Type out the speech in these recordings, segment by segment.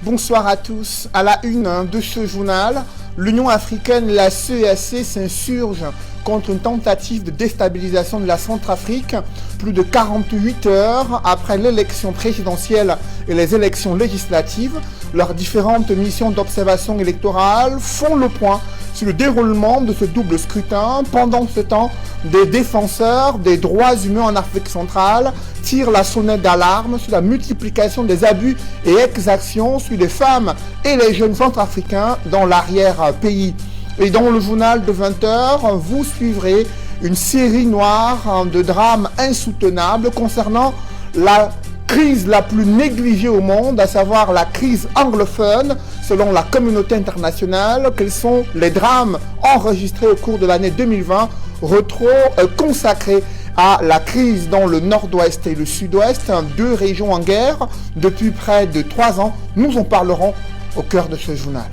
Bonsoir à tous. À la une de ce journal, l'Union africaine, la CEAC, s'insurge contre une tentative de déstabilisation de la Centrafrique plus de 48 heures après l'élection présidentielle et les élections législatives. Leurs différentes missions d'observation électorale font le point sur le déroulement de ce double scrutin. Pendant ce temps, des défenseurs des droits humains en Afrique centrale tirent la sonnette d'alarme sur la multiplication des abus et exactions sur les femmes et les jeunes centrafricains dans l'arrière-pays. Et dans le journal de 20h, vous suivrez une série noire de drames insoutenables concernant la crise la plus négligée au monde, à savoir la crise anglophone, selon la communauté internationale. Quels sont les drames enregistrés au cours de l'année 2020, consacrés à la crise dans le nord-ouest et le sud-ouest, deux régions en guerre depuis près de 3 ans. Nous en parlerons au cœur de ce journal.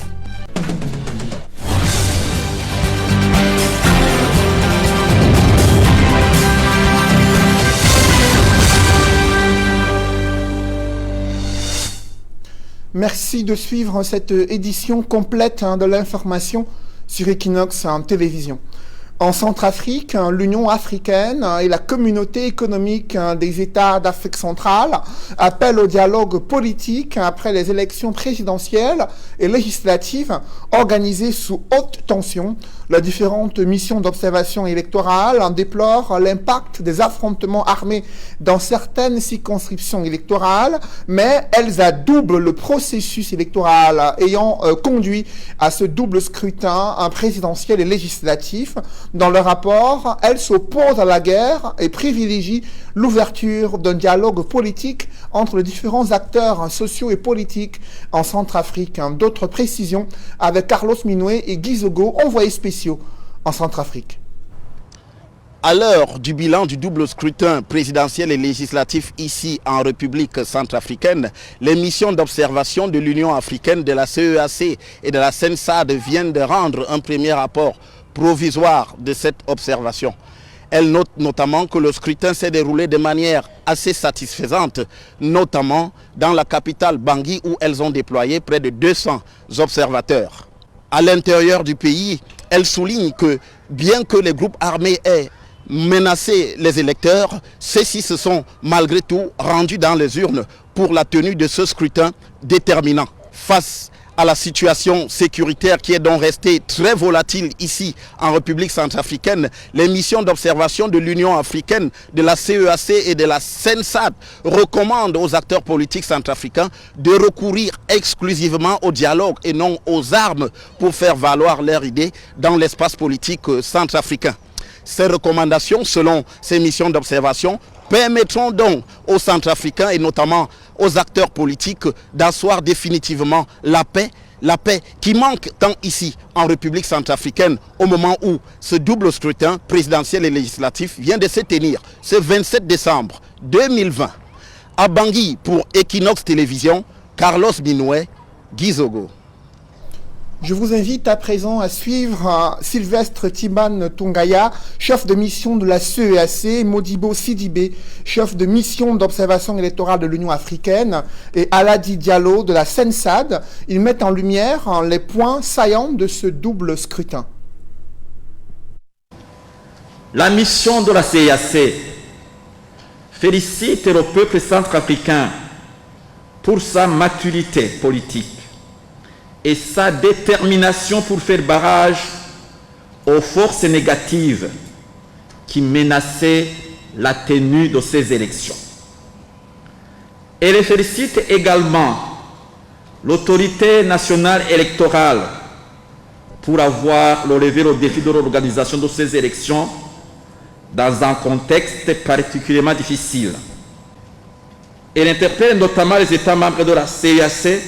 Merci de suivre cette édition complète de l'information sur Equinox Télévision. En Centrafrique, l'Union africaine et la communauté économique des États d'Afrique centrale appellent au dialogue politique après les élections présidentielles et législatives organisées sous haute tension. Les différentes missions d'observation électorale en déplorent l'impact des affrontements armés dans certaines circonscriptions électorales, mais elles adoubent le processus électoral ayant conduit à ce double scrutin présidentiel et législatif. Dans le rapport, elles s'opposent à la guerre et privilégient l'ouverture d'un dialogue politique entre les différents acteurs sociaux et politiques en Centrafrique. D'autres précisions avec Carlos Minoué et Guy Zogo, envoyés spéciaux en Centrafrique. À l'heure du bilan du double scrutin présidentiel et législatif ici en République centrafricaine, les missions d'observation de l'Union africaine, de la CEAC et de la CENSAD viennent de rendre un premier rapport provisoire de cette observation. Elle note notamment que le scrutin s'est déroulé de manière assez satisfaisante, notamment dans la capitale Bangui où elles ont déployé près de 200 observateurs. À l'intérieur du pays, elle souligne que bien que les groupes armés aient menacé les électeurs, ceux-ci se sont malgré tout rendus dans les urnes pour la tenue de ce scrutin déterminant. Face à la situation sécuritaire qui est donc restée très volatile ici en République centrafricaine, les missions d'observation de l'Union africaine, de la CEAC et de la CENSAD recommandent aux acteurs politiques centrafricains de recourir exclusivement au dialogue et non aux armes pour faire valoir leurs idées dans l'espace politique centrafricain. Ces recommandations, selon ces missions d'observation, permettront donc aux Centrafricains et notamment aux acteurs politiques d'asseoir définitivement la paix qui manque tant ici en République centrafricaine au moment où ce double scrutin présidentiel et législatif vient de se tenir ce 27 décembre 2020. À Bangui pour Equinox Télévision, Carlos Minoué, Guy Zogo. Je vous invite à présent à suivre Sylvestre Tiban Tongaya, chef de mission de la CEAC, Modibo Sidibé, chef de mission d'observation électorale de l'Union africaine, et Aladi Diallo de la CENSAD. Ils mettent en lumière les points saillants de ce double scrutin. La mission de la CEAC félicite le peuple centrafricain pour sa maturité politique et sa détermination pour faire barrage aux forces négatives qui menaçaient la tenue de ces élections. Elle félicite également l'autorité nationale électorale pour avoir relevé le défi de l'organisation de ces élections dans un contexte particulièrement difficile. Elle interpelle notamment les États membres de la CEAC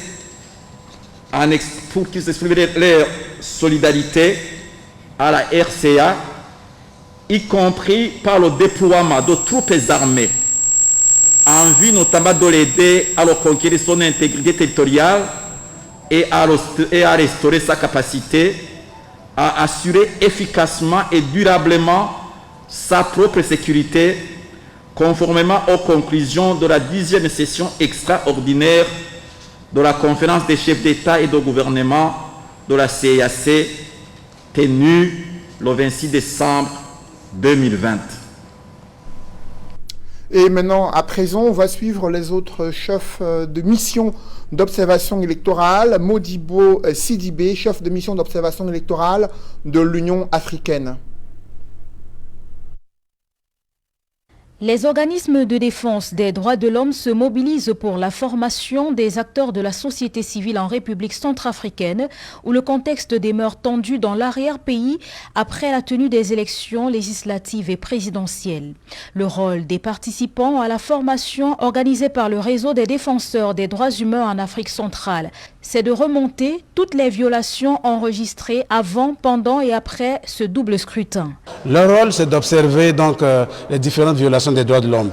pour qu'ils expriment leur solidarité à la RCA, y compris par le déploiement de troupes armées, en vue notamment de l'aider à reconquérir son intégrité territoriale et à restaurer sa capacité à assurer efficacement et durablement sa propre sécurité, conformément aux conclusions de la 10e session extraordinaire de la conférence des chefs d'État et de gouvernement de la CEEAC tenue le 26 décembre 2020. Et maintenant, à présent, on va suivre les autres chefs de mission d'observation électorale. Modibo Sidibé, chef de mission d'observation électorale de l'Union africaine. Les organismes de défense des droits de l'homme se mobilisent pour la formation des acteurs de la société civile en République centrafricaine, où le contexte demeure tendu dans l'arrière-pays après la tenue des élections législatives et présidentielles. Le rôle des participants à la formation organisée par le réseau des défenseurs des droits humains en Afrique centrale, c'est de remonter toutes les violations enregistrées avant, pendant et après ce double scrutin. Leur rôle, c'est d'observer donc les différentes violations des droits de l'homme.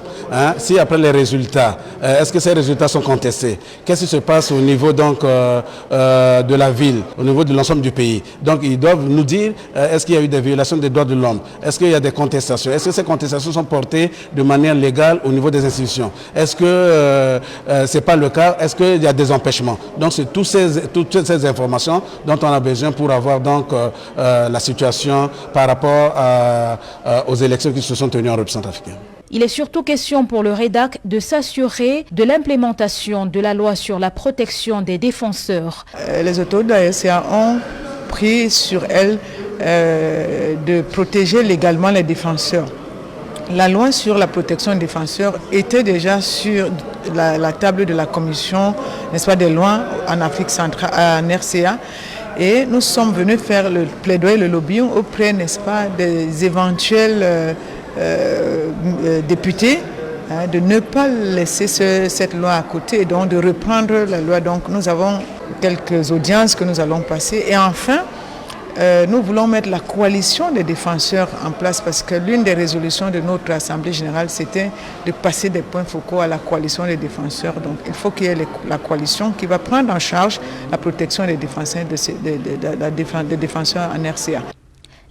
Si après les résultats, est-ce que ces résultats sont contestés? Qu'est-ce qui se passe au niveau donc de la ville, au niveau de l'ensemble du pays? Donc ils doivent nous dire est-ce qu'il y a eu des violations des droits de l'homme? Est-ce qu'il y a des contestations? Est-ce que ces contestations sont portées de manière légale au niveau des institutions? Est-ce que c'est pas le cas? Est-ce qu'il y a des empêchements? Donc c'est toutes ces informations dont on a besoin pour avoir donc la situation par rapport aux élections qui se sont tenues en République centrafricaine. Il est surtout question pour le REDAC de s'assurer de l'implémentation de la loi sur la protection des défenseurs. Les autorités de la RCA ont pris sur elles de protéger légalement les défenseurs. La loi sur la protection des défenseurs était déjà sur la table de la commission, n'est-ce pas, des lois en Afrique centrale, en RCA. Et nous sommes venus faire le plaidoyer, le lobbying auprès, n'est-ce pas, des éventuels députés, de ne pas laisser cette loi à côté et donc de reprendre la loi. Donc nous avons quelques audiences que nous allons passer. Et enfin, nous voulons mettre la coalition des défenseurs en place parce que l'une des résolutions de notre Assemblée générale, c'était de passer des points focaux à la coalition des défenseurs. Donc il faut qu'il y ait la coalition qui va prendre en charge la protection des défenseurs, des défenseurs en RCA.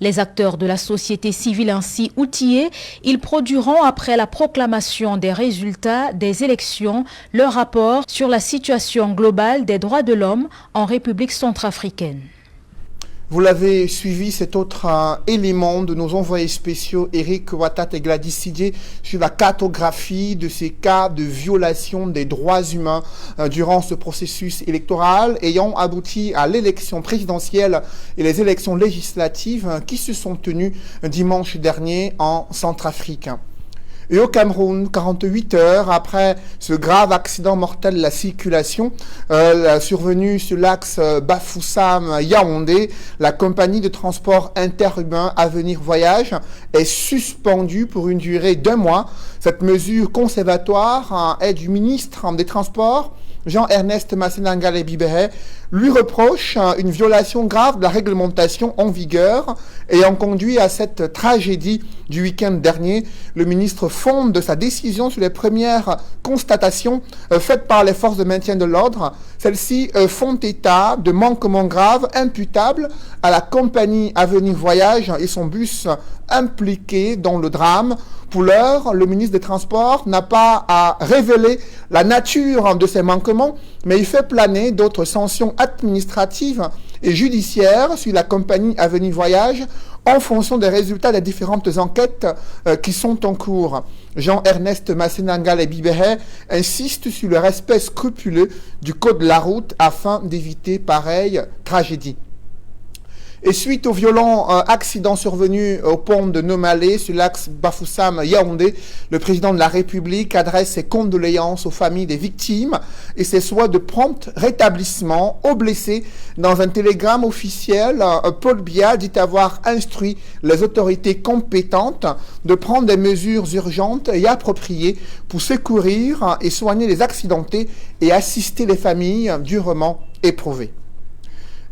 Les acteurs de la société civile ainsi outillés, ils produiront après la proclamation des résultats des élections leur rapport sur la situation globale des droits de l'homme en République centrafricaine. Vous l'avez suivi, cet autre élément de nos envoyés spéciaux Eric Watat et Gladys Sidier sur la cartographie de ces cas de violation des droits humains durant ce processus électoral ayant abouti à l'élection présidentielle et les élections législatives qui se sont tenues dimanche dernier en Centrafrique. Et au Cameroun, 48 heures après ce grave accident mortel de la circulation survenu sur l'axe Bafoussam-Yaoundé, la compagnie de transport interurbain Avenir Voyage est suspendue pour une durée d'1 mois. Cette mesure conservatoire est du ministre des Transports, Jean-Ernest Massenangale Bibere, lui reproche une violation grave de la réglementation en vigueur ayant conduit à cette tragédie du week-end dernier. Le ministre fonde sa décision sur les premières constatations faites par les forces de maintien de l'ordre. Celles-ci font état de manquements graves imputables à la compagnie Avenir Voyage et son bus impliqué dans le drame. Pour l'heure, le ministre des Transports n'a pas à révéler la nature de ces manquements, mais il fait planer d'autres sanctions administratives et judiciaires sur la compagnie Avenir Voyage en fonction des résultats des différentes enquêtes qui sont en cours. Jean-Ernest Massenangale Bibere insiste sur le respect scrupuleux du code de la route afin d'éviter pareille tragédie. Et suite au violent accident survenu au pont de Nomalé sur l'axe Bafoussam-Yaoundé, le président de la République adresse ses condoléances aux familles des victimes et ses souhaits de prompt rétablissement aux blessés. Dans un télégramme officiel, Paul Biya dit avoir instruit les autorités compétentes de prendre des mesures urgentes et appropriées pour secourir et soigner les accidentés et assister les familles durement éprouvées.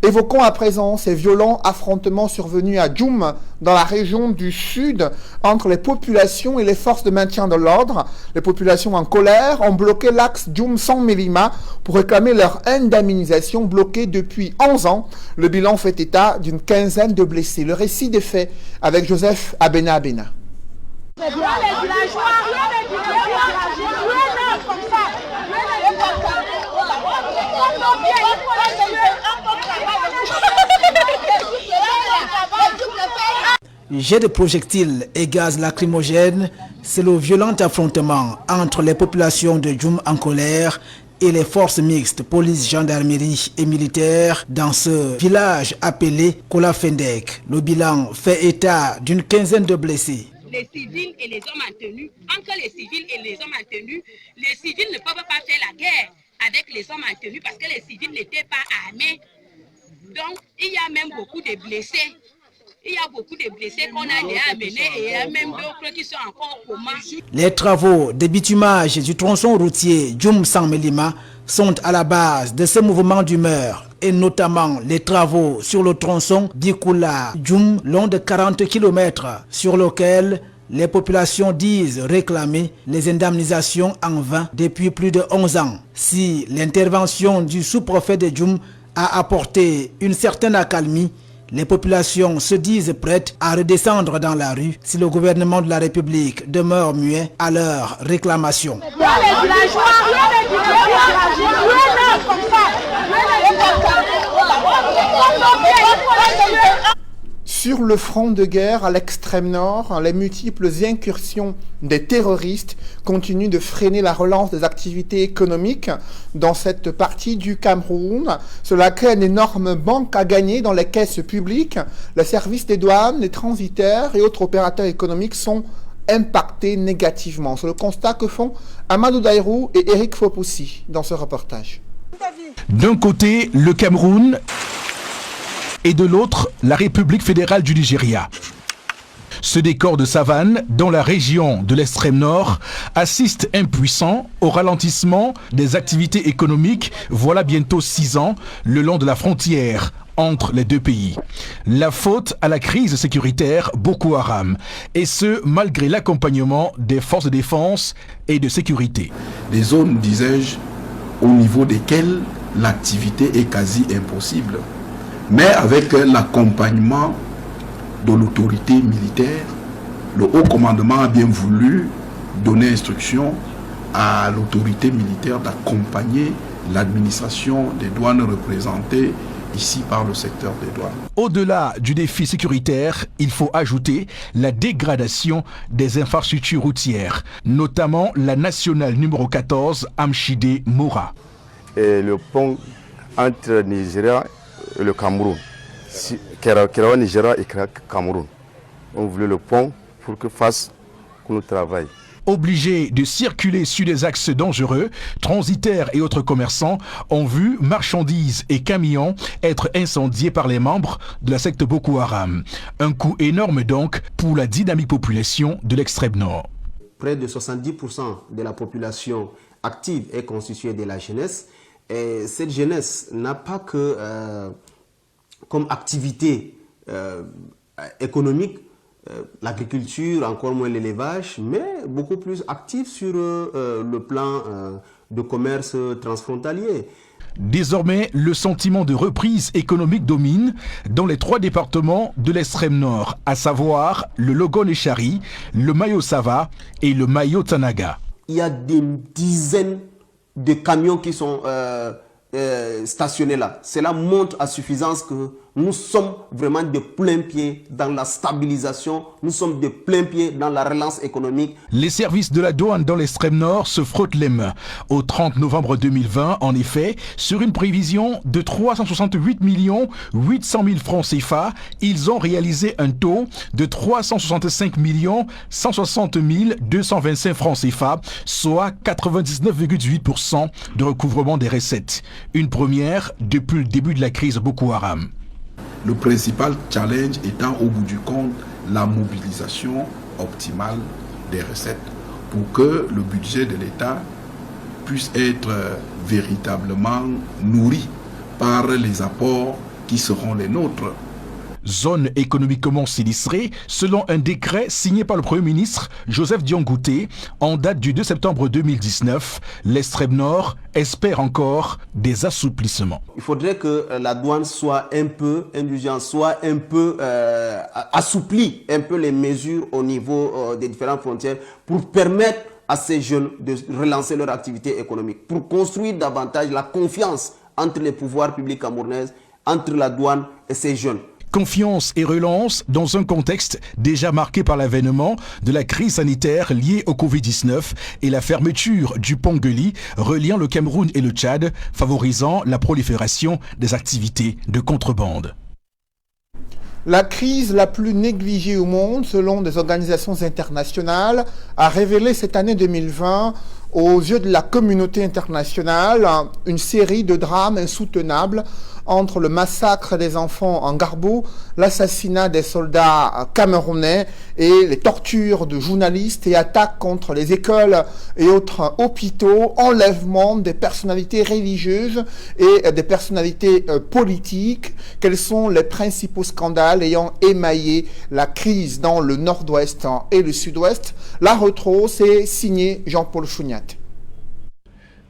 Évoquons à présent ces violents affrontements survenus à Djoum, dans la région du sud, entre les populations et les forces de maintien de l'ordre. Les populations en colère ont bloqué l'axe Djoum-San-Mélima pour réclamer leur indemnisation bloquée depuis 11 ans. Le bilan fait état d'une quinzaine de blessés. Le récit des faits avec Joseph Abena Abena. Jets de projectiles et gaz lacrymogènes, c'est le violent affrontement entre les populations de Djoum en colère et les forces mixtes, police, gendarmerie et militaires dans ce village appelé Kolafendek. Le bilan fait état d'une quinzaine de blessés. Les civils et les hommes en tenue, entre les civils et les hommes en tenue, les civils ne peuvent pas faire la guerre avec les hommes en tenue parce que les civils n'étaient pas armés. Donc, il y a même beaucoup de blessés. Il y a beaucoup de blessés qu'on a déjà amenés et il y a même d'autres qui sont encore au coma. Les travaux de bitumage du tronçon routier Djoum-Sanmelima sont à la base de ce mouvement d'humeur et notamment les travaux sur le tronçon Dikoula-Djoum long de 40 km sur lequel les populations disent réclamer les indemnisations en vain depuis plus de 11 ans. Si l'intervention du sous-préfet de Djoum a apporté une certaine accalmie, les populations se disent prêtes à redescendre dans la rue si le gouvernement de la République demeure muet à leurs réclamations. Sur le front de guerre à l'extrême nord, les multiples incursions des terroristes continuent de freiner la relance des activités économiques dans cette partie du Cameroun. Cela crée une énorme manque à gagner dans les caisses publiques. Les services des douanes, les transitaires et autres opérateurs économiques sont impactés négativement. C'est le constat que font Amadou Daïrou et Eric Fopoussi dans ce reportage. D'un côté, le Cameroun et de l'autre, la République fédérale du Nigeria. Ce décor de savane, dans la région de l'extrême nord, assiste impuissant au ralentissement des activités économiques, voilà bientôt 6 ans, le long de la frontière entre les deux pays. La faute à la crise sécuritaire Boko Haram, et ce, malgré l'accompagnement des forces de défense et de sécurité. Des zones, disais-je, au niveau desquelles l'activité est quasi impossible. Mais avec l'accompagnement de l'autorité militaire, le haut commandement a bien voulu donner instruction à l'autorité militaire d'accompagner l'administration des douanes représentées ici par le secteur des douanes. Au-delà du défi sécuritaire, il faut ajouter la dégradation des infrastructures routières, notamment la nationale numéro 14 Amchide-Moura. Et le pont entre Nigeria et le Cameroun, Kerawa Nigeria et Cameroun. On voulait le pont pour que nous travaillions. Obligés de circuler sur des axes dangereux, transitaires et autres commerçants ont vu marchandises et camions être incendiés par les membres de la secte Boko Haram. Un coût énorme donc pour la dynamique population de l'extrême nord. Près de 70% de la population active est constituée de la jeunesse. Et cette jeunesse n'a pas que comme activité économique l'agriculture, encore moins l'élevage, mais beaucoup plus active sur le plan de commerce transfrontalier. Désormais, le sentiment de reprise économique domine dans les 3 départements de l'extrême nord, à savoir le Logon-et-Chari, le Mayo-Sava et le Mayo-Tanaga. Il y a des dizaines de camions qui sont stationnés là. Cela montre à suffisance que nous sommes vraiment de plein pied dans la stabilisation, nous sommes de plein pied dans la relance économique. Les services de la douane dans l'extrême nord se frottent les mains. Au 30 novembre 2020, en effet, sur une prévision de 368 800 000 francs CFA, ils ont réalisé un taux de 365 160 225 francs CFA, soit 99,8% de recouvrement des recettes. Une première depuis le début de la crise Boko Haram. Le principal challenge étant au bout du compte la mobilisation optimale des recettes pour que le budget de l'État puisse être véritablement nourri par les apports qui seront les nôtres. Zone économiquement sinistrée, selon un décret signé par le Premier ministre Joseph Diongouté en date du 2 septembre 2019, l'extrême nord espère encore des assouplissements. Il faudrait que la douane soit un peu indulgente, soit un peu assouplie un peu les mesures au niveau des différentes frontières pour permettre à ces jeunes de relancer leur activité économique, pour construire davantage la confiance entre les pouvoirs publics camerounais, entre la douane et ces jeunes. Confiance et relance dans un contexte déjà marqué par l'avènement de la crise sanitaire liée au Covid-19 et la fermeture du pont Gueli reliant le Cameroun et le Tchad, favorisant la prolifération des activités de contrebande. La crise la plus négligée au monde, selon des organisations internationales, a révélé cette année 2020, aux yeux de la communauté internationale, une série de drames insoutenables entre le massacre des enfants en Garbour, l'assassinat des soldats camerounais et les tortures de journalistes et attaques contre les écoles et autres hôpitaux, enlèvement des personnalités religieuses et des personnalités politiques. Quels sont les principaux scandales ayant émaillé la crise dans le nord-ouest et le sud-ouest? La retro, c'est signé Jean-Paul Chouniat.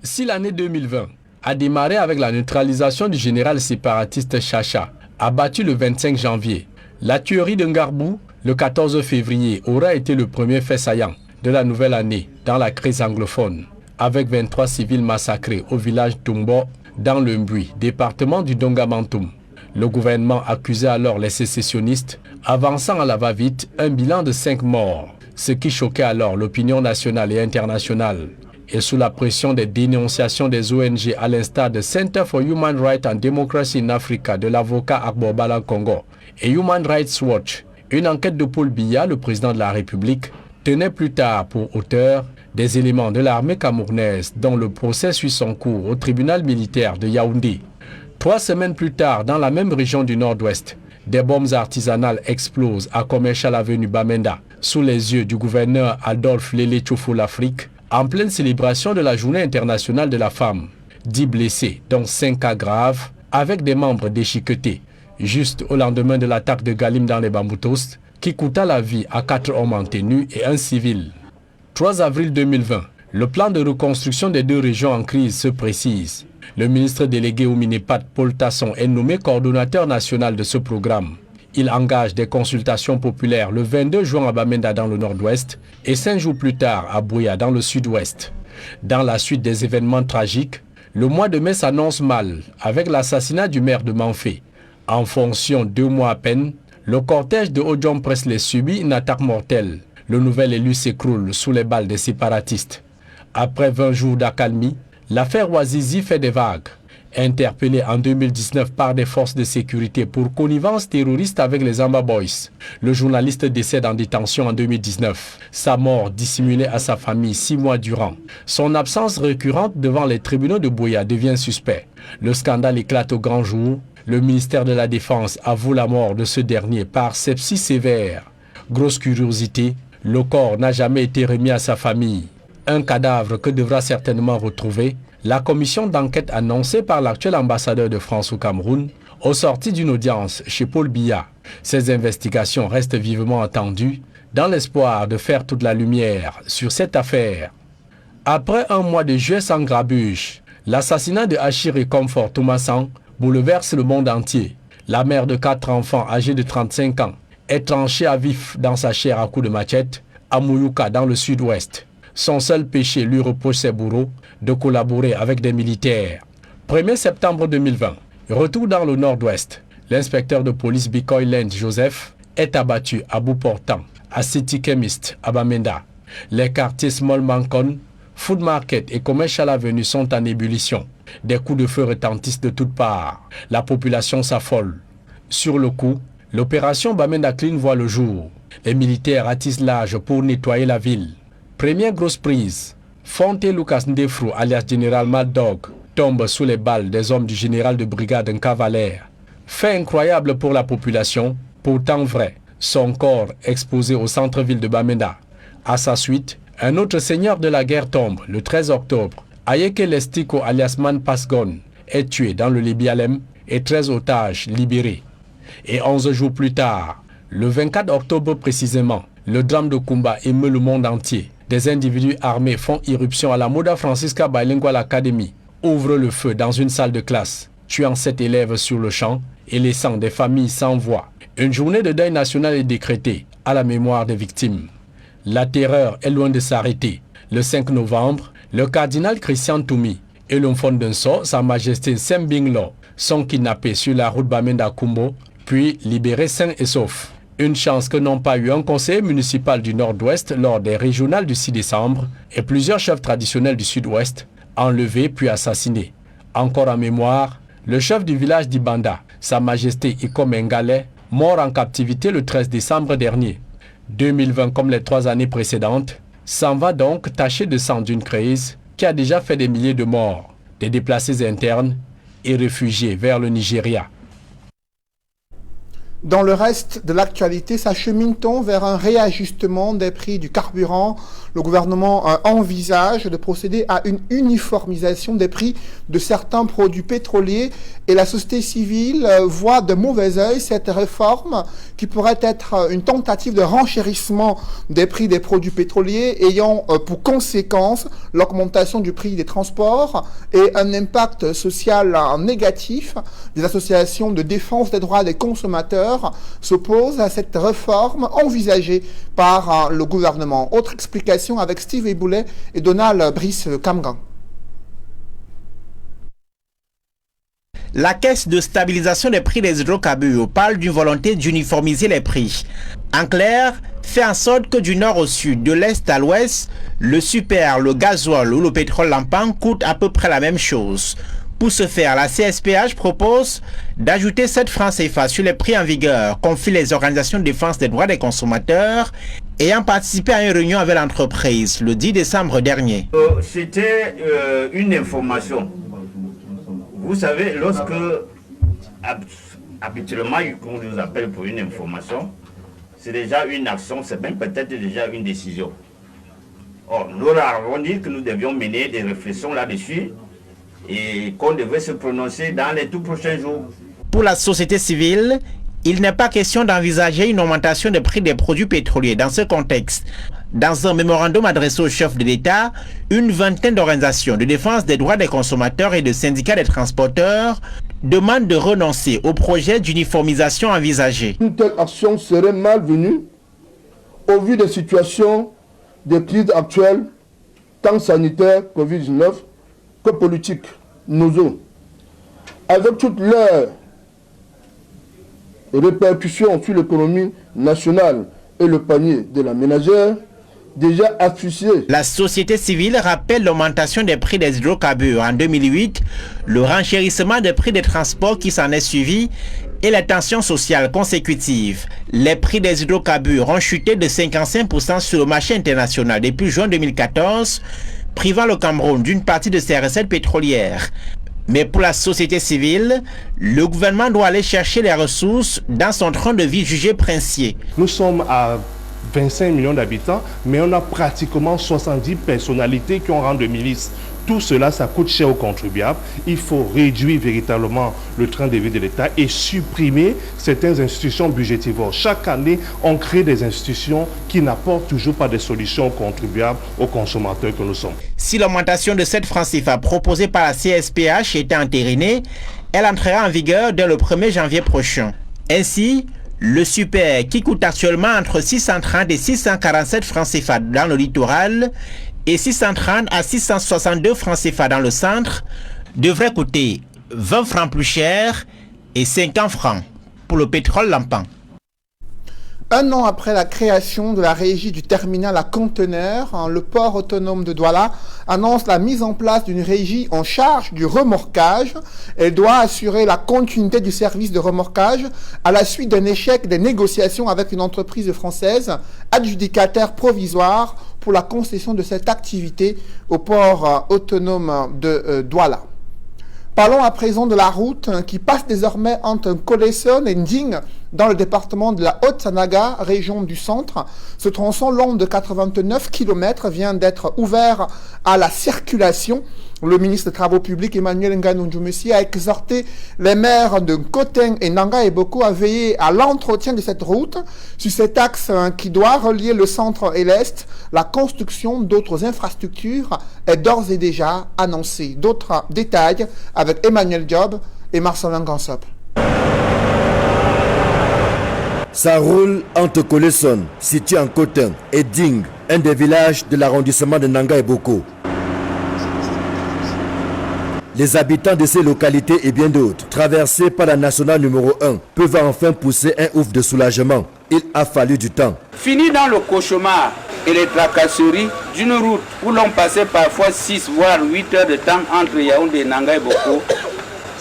Si l'année 2020 a démarré avec la neutralisation du général séparatiste Chacha, abattu le 25 janvier, la tuerie de Ngarbou, le 14 février, aura été le premier fait saillant de la nouvelle année dans la crise anglophone, avec 23 civils massacrés au village Tumbo, dans le Mbui, département du Dongamantoum. Le gouvernement accusait alors les sécessionnistes, avançant à la va-vite un bilan de 5 morts, ce qui choquait alors l'opinion nationale et internationale. Et sous la pression des dénonciations des ONG à l'instar de Center for Human Rights and Democracy in Africa de l'avocat Akbo Bala Congo et Human Rights Watch, une enquête de Paul Biya, le président de la République, tenait plus tard pour auteur des éléments de l'armée camerounaise dont le procès suit son cours au tribunal militaire de Yaoundé. 3 semaines plus tard, dans la même région du Nord-Ouest, des bombes artisanales explosent à Commercial Avenue Bamenda, sous les yeux du gouverneur Adolphe Lélé Tchoufou l'Afrique, en pleine célébration de la Journée internationale de la femme. 10 blessés, dont 5 cas graves, avec des membres déchiquetés, juste au lendemain de l'attaque de Galim dans les Bamboutos, qui coûta la vie à 4 hommes en tenue et un civil. 3 avril 2020, le plan de reconstruction des 2 régions en crise se précise. Le ministre délégué au Minépat, Paul Tasson, est nommé coordonnateur national de ce programme. Il engage des consultations populaires le 22 juin à Bamenda dans le nord-ouest et 5 jours plus tard à Bouya dans le sud-ouest. Dans la suite des événements tragiques, le mois de mai s'annonce mal avec l'assassinat du maire de Manfé. En fonction 2 mois à peine, le cortège de Ojom Presley subit une attaque mortelle. Le nouvel élu s'écroule sous les balles des séparatistes. Après 20 jours d'accalmie, l'affaire Ouazizi fait des vagues. Interpellé en 2019 par des forces de sécurité pour connivence terroriste avec les Amba Boys, le journaliste décède en détention en 2019. Sa mort dissimulée à sa famille 6 mois durant. Son absence récurrente devant les tribunaux de Bouya devient suspect. Le scandale éclate au grand jour. Le ministère de la Défense avoue la mort de ce dernier par sepsie sévère. Grosse curiosité, le corps n'a jamais été remis à sa famille. Un cadavre que devra certainement retrouver la commission d'enquête annoncée par l'actuel ambassadeur de France au Cameroun au sorti d'une audience chez Paul Biya. Ces investigations restent vivement attendues dans l'espoir de faire toute la lumière sur cette affaire. Après un mois de jeu sans grabuge, l'assassinat de Achir et Comfort Thomasan bouleverse le monde entier. La mère de 4 enfants âgés de 35 ans est tranchée à vif dans sa chair à coups de machette à Mouyouka dans le sud-ouest. Son seul péché lui reproche ses bourreaux de collaborer avec des militaires. 1er septembre 2020, retour dans le nord-ouest. L'inspecteur de police Bikoy Lend Joseph est abattu à bout portant à City Chemist à Bamenda. Les quartiers Small Mancon, Food Market et Commercial Avenue sont en ébullition. Des coups de feu retentissent de toutes parts. La population s'affole. Sur le coup, l'opération Bamenda Clean voit le jour. Les militaires attissent l'âge pour nettoyer la ville. Première grosse prise, Fonte Lucas Ndefrou, alias Général Mad Dog, tombe sous les balles des hommes du général de brigade Nkavaler. Fait incroyable pour la population, pourtant vrai. Son corps exposé au centre-ville de Bamenda. À sa suite, un autre seigneur de la guerre tombe le 13 octobre. Ayeke Lestiko, alias Man Pasgon, est tué dans le Libialem et 13 otages libérés. Et 11 jours plus tard, le 24 octobre précisément, le drame de Kumba émeut le monde entier. Des individus armés font irruption à la Moda Francisca Bilingual Academy, ouvrent le feu dans une salle de classe, tuant 7 élèves sur le champ et laissant des familles sans voix. Une journée de deuil national est décrétée à la mémoire des victimes. La terreur est loin de s'arrêter. Le 5 novembre, le cardinal Christian Toumi et l'Omfondunso, Sa Majesté Sembinglo, sont kidnappés sur la route Bamenda-Kumbo puis libérés sains et saufs. Une chance que n'ont pas eu un conseiller municipal du Nord-Ouest lors des régionales du 6 décembre et plusieurs chefs traditionnels du Sud-Ouest enlevés puis assassinés. Encore en mémoire, le chef du village d'Ibanda, Sa Majesté Iko Mengale, mort en captivité le 13 décembre dernier. 2020, comme les 3 années précédentes, s'en va donc taché de sang d'une crise qui a déjà fait des milliers de morts, des déplacés internes et réfugiés vers le Nigeria. Dans le reste de l'actualité, s'achemine-t-on vers un réajustement des prix du carburant? Le gouvernement envisage de procéder à une uniformisation des prix de certains produits pétroliers et la société civile voit de mauvais œil cette réforme qui pourrait être une tentative de renchérissement des prix des produits pétroliers ayant pour conséquence l'augmentation du prix des transports et un impact social négatif. Des associations de défense des droits des consommateurs s'oppose à cette réforme envisagée par le gouvernement. Autre explication avec Steve Eboulet et Donald Brice Kamgan. La Caisse de stabilisation des prix des hydrocarbures parle d'une volonté d'uniformiser les prix. En clair, fait en sorte que du nord au sud, de l'est à l'ouest, le super, le gasoil ou le pétrole lampant coûtent à peu près la même chose. Pour ce faire, la CSPH propose d'ajouter 7 francs CFA sur les prix en vigueur, confie les organisations de défense des droits des consommateurs ayant participé à une réunion avec l'entreprise le 10 décembre dernier. C'était une information. Vous savez, lorsque habituellement on nous appelle pour une information, c'est déjà une action, c'est même peut-être déjà une décision. Or, nous avons dit que nous devions mener des réflexions là-dessus et qu'on devait se prononcer dans les tout prochains jours. Pour la société civile, il n'est pas question d'envisager une augmentation des prix des produits pétroliers dans ce contexte. Dans un mémorandum adressé au chef de l'État, une vingtaine d'organisations de défense des droits des consommateurs et de syndicats des transporteurs demandent de renoncer au projet d'uniformisation envisagé. Une telle action serait malvenue au vu des situations des crises actuelles, tant sanitaires, Covid-19, que politique, nous avec toutes leurs répercussions sur l'économie nationale et le panier de la ménagère, déjà asphyxié. La société civile rappelle l'augmentation des prix des hydrocarbures en 2008, le renchérissement des prix des transports qui s'en est suivi et la tension sociale consécutive. Les prix des hydrocarbures ont chuté de 55% sur le marché international depuis juin 2014, privant le Cameroun d'une partie de ses recettes pétrolières. Mais pour la société civile, le gouvernement doit aller chercher les ressources dans son train de vie jugé princier. Nous sommes à 25 millions d'habitants, mais on a pratiquement 70 personnalités qui ont rang de milice. Tout cela, ça coûte cher aux contribuables. Il faut réduire véritablement le train de vie de l'État et supprimer certaines institutions budgétivores. Chaque année, on crée des institutions qui n'apportent toujours pas de solutions aux contribuables, aux consommateurs que nous sommes. Si l'augmentation de 7 francs CFA proposée par la CSPH était entérinée, elle entrera en vigueur dès le 1er janvier prochain. Ainsi, le super, qui coûte actuellement entre 630 et 647 francs CFA dans le littoral et 630 à 662 francs CFA dans le centre, devrait coûter 20 francs plus cher et 50 francs pour le pétrole lampant. Un an après la création de la régie du terminal à conteneurs, le port autonome de Douala annonce la mise en place d'une régie en charge du remorquage. Elle doit assurer la continuité du service de remorquage à la suite d'un échec des négociations avec une entreprise française, adjudicataire provisoire pour la concession de cette activité au port autonome de Douala. Parlons à présent de la route qui passe désormais entre Kolesson et Nding dans le département de la Haute-Sanaga, région du centre. Ce tronçon long de 89 km vient d'être ouvert à la circulation. Le ministre des Travaux publics Emmanuel Nganou-Djoumessi a exhorté les maires de Koteng et Nanga et Boko à veiller à l'entretien de cette route. Sur cet axe qui doit relier le centre et l'est, la construction d'autres infrastructures est d'ores et déjà annoncée. D'autres détails avec Emmanuel Diop et Marcelin Gansop. Ça roule entre Kolesson, situé en Koteng, et Ding, un des villages de l'arrondissement de Nanga et Boko. Les habitants de ces localités et bien d'autres, traversés par la nationale numéro 1, peuvent enfin pousser un ouf de soulagement. Il a fallu du temps. Fini dans le cauchemar et les tracasseries d'une route où l'on passait parfois 6 voire 8 heures de temps entre Yaoundé et Nanga et Boko.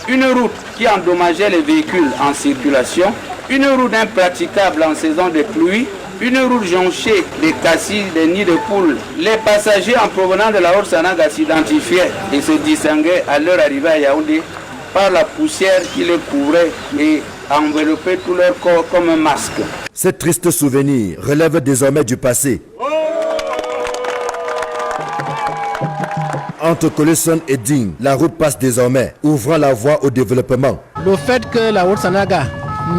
Une route qui endommageait les véhicules en circulation. Une route impraticable en saison de pluie. Une route jonchée des cassis, des nids de poules. Les passagers en provenance de la Haute-Sanaga s'identifiaient et se distinguaient à leur arrivée à Yaoundé par la poussière qui les couvrait et enveloppait tout leur corps comme un masque. Ces tristes souvenirs relèvent désormais du passé. Entre Colesson et Ding, la route passe désormais, ouvrant la voie au développement. Le fait que la Haute-Sanaga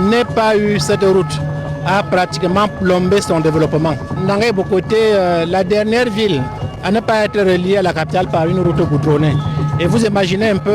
n'ait pas eu cette route a pratiquement plombé son développement. Nanga et Bokoté, la dernière ville à ne pas être reliée à la capitale par une route goudronnée. Et vous imaginez un peu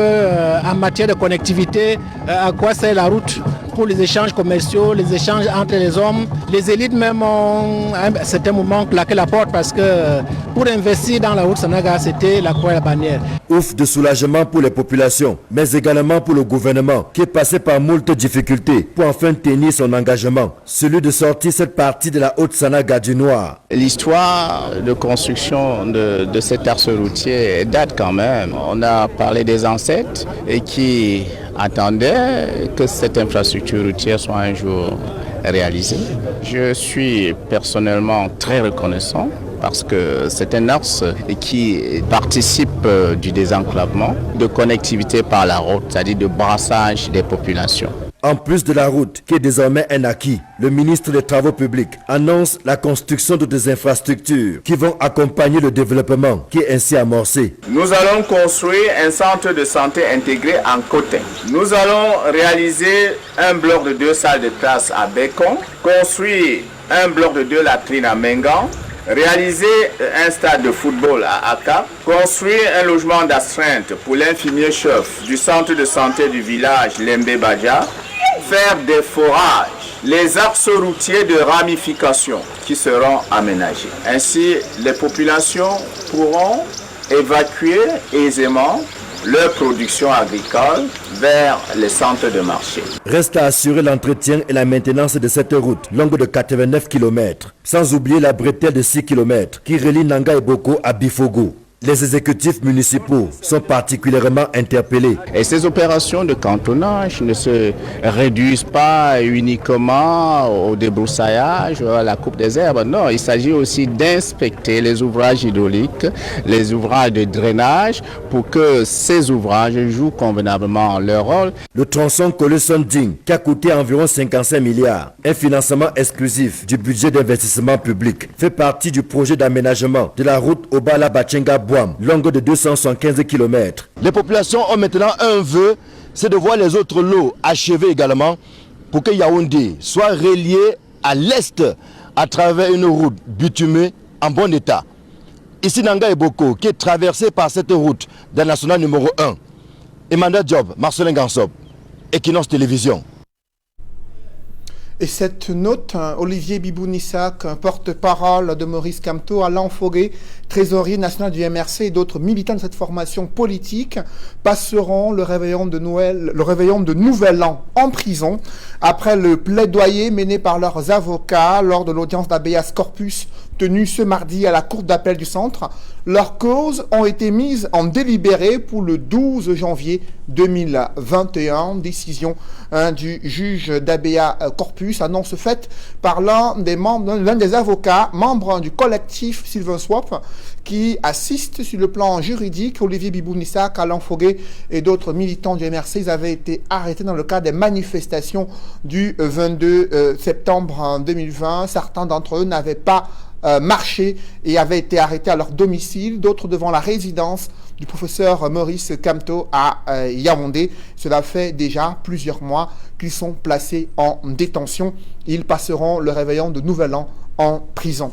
en matière de connectivité à quoi sert la route pour les échanges commerciaux, les échanges entre les hommes. Les élites même ont à un certain moment claqué la porte parce que pour investir dans la Haute-Sanaga, c'était la croix et la bannière. Ouf de soulagement pour les populations, mais également pour le gouvernement qui est passé par moult difficultés pour enfin tenir son engagement, celui de sortir cette partie de la Haute-Sanaga du Noir. L'histoire de construction de cet axe routier date quand même. On a parlé des ancêtres et qui attendaient que cette infrastructure routière soit un jour réalisée. Je suis personnellement très reconnaissant parce que c'est un axe qui participe du désenclavement, de connectivité par la route, c'est-à-dire de brassage des populations. En plus de la route, qui est désormais un acquis, le ministre des Travaux publics annonce la construction de des infrastructures qui vont accompagner le développement qui est ainsi amorcé. Nous allons construire un centre de santé intégré en Cotin. Nous allons réaliser un bloc de 2 salles de classe à Bécon, construire un bloc de 2 latrines à Mengan, réaliser un stade de football à Aka, construire un logement d'astreinte pour l'infirmier-chef du centre de santé du village Lembe Badja, faire des forages, les axes routiers de ramification qui seront aménagés. Ainsi, les populations pourront évacuer aisément leur production agricole vers les centres de marché. Reste à assurer l'entretien et la maintenance de cette route longue de 89 km, sans oublier la bretelle de 6 km qui relie Nanga et Boko à Bifogo. Les exécutifs municipaux sont particulièrement interpellés. Et ces opérations de cantonnage ne se réduisent pas uniquement au débroussaillage, à la coupe des herbes. Non, il s'agit aussi d'inspecter les ouvrages hydrauliques, les ouvrages de drainage, pour que ces ouvrages jouent convenablement leur rôle. Le tronçon Colesson-Ding, qui a coûté environ 55 milliards, un financement exclusif du budget d'investissement public, fait partie du projet d'aménagement de la route Obala-Bachenga longue de 275 km. Les populations ont maintenant un vœu, c'est de voir les autres lots achevés également pour que Yaoundé soit relié à l'est à travers une route bitumée en bon état. Ici Nanga et Boko, qui est traversé par cette route de la nationale numéro 1. Emmanuel Diop, Marcelin Gansop, Equinox Télévision. Et cette note, Olivier Bibounissac, porte-parole de Maurice Kamto, Alain Foguet, trésorier national du MRC et d'autres militants de cette formation politique passeront le réveillon de Nouvel An en prison après le plaidoyer mené par leurs avocats lors de l'audience d'habeas corpus tenue ce mardi à la Cour d'appel du Centre. Leurs causes ont été mises en délibéré pour le 12 janvier 2021. Décision du juge d'habeas corpus, annonce faite par l'un des avocats, membre du collectif Sylvain Swap, qui assiste sur le plan juridique. Olivier Bibounissac, Alain Foguet et d'autres militants du MRC, ils avaient été arrêtés dans le cadre des manifestations du 22 septembre 2020. Certains d'entre eux n'avaient pas marché et avaient été arrêtés à leur domicile, d'autres devant la résidence du professeur Maurice Kamto à Yaoundé. Cela fait déjà plusieurs mois qu'ils sont placés en détention. Ils passeront le réveillon de Nouvel An en prison.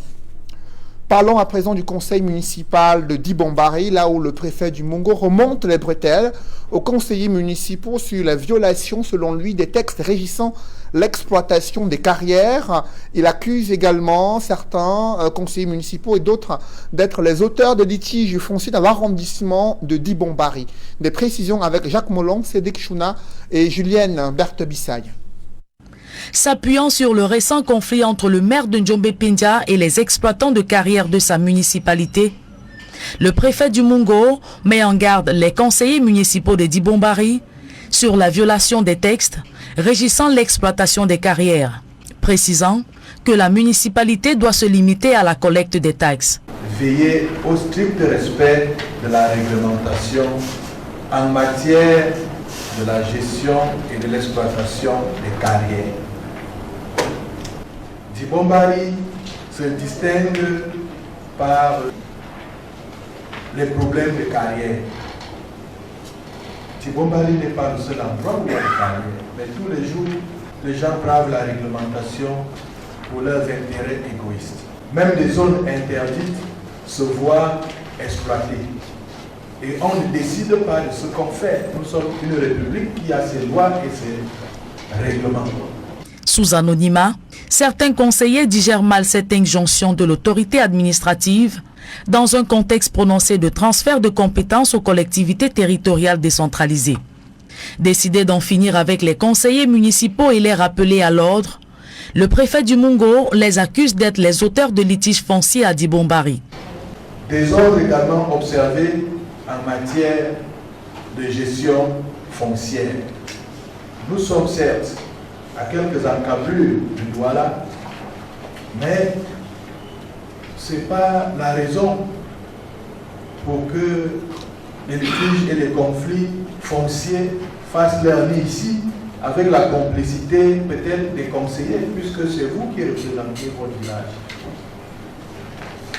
Parlons à présent du conseil municipal de Dibombari, là où le préfet du Mungo remonte les bretelles aux conseillers municipaux sur la violation, selon lui, des textes régissant l'exploitation des carrières. Il accuse également certains conseillers municipaux et d'autres d'être les auteurs de litiges fonciers dans l'arrondissement de Dibombari. Des précisions avec Jacques Molon, Cédric Chouna et Julienne Berthe-Bissaye. S'appuyant sur le récent conflit entre le maire de Njombe-Pindia et les exploitants de carrière de sa municipalité, le préfet du Mungo met en garde les conseillers municipaux de Dibombari sur la violation des textes régissant l'exploitation des carrières, précisant que la municipalité doit se limiter à la collecte des taxes. Veiller au strict respect de la réglementation en matière de la gestion et de l'exploitation des carrières. Dibombari se distingue par les problèmes de carrière. Dibombari n'est pas le seul endroit où il y a des carrières, mais tous les jours, les gens bravent la réglementation pour leurs intérêts égoïstes. Même des zones interdites se voient exploitées. Et on ne décide pas de ce qu'on fait. Nous sommes une république qui a ses lois et ses règlements. Sous anonymat, certains conseillers digèrent mal cette injonction de l'autorité administrative dans un contexte prononcé de transfert de compétences aux collectivités territoriales décentralisées. Décidé d'en finir avec les conseillers municipaux et les rappeler à l'ordre, le préfet du Mungo les accuse d'être les auteurs de litiges fonciers à Dibombari. Des ordres également observés en matière de gestion foncière. Nous sommes certes à quelques encablures du Douala, mais ce n'est pas la raison pour que les litiges et les conflits fonciers fassent leur nid ici, avec la complicité peut-être des conseillers, puisque c'est vous qui représentez votre village.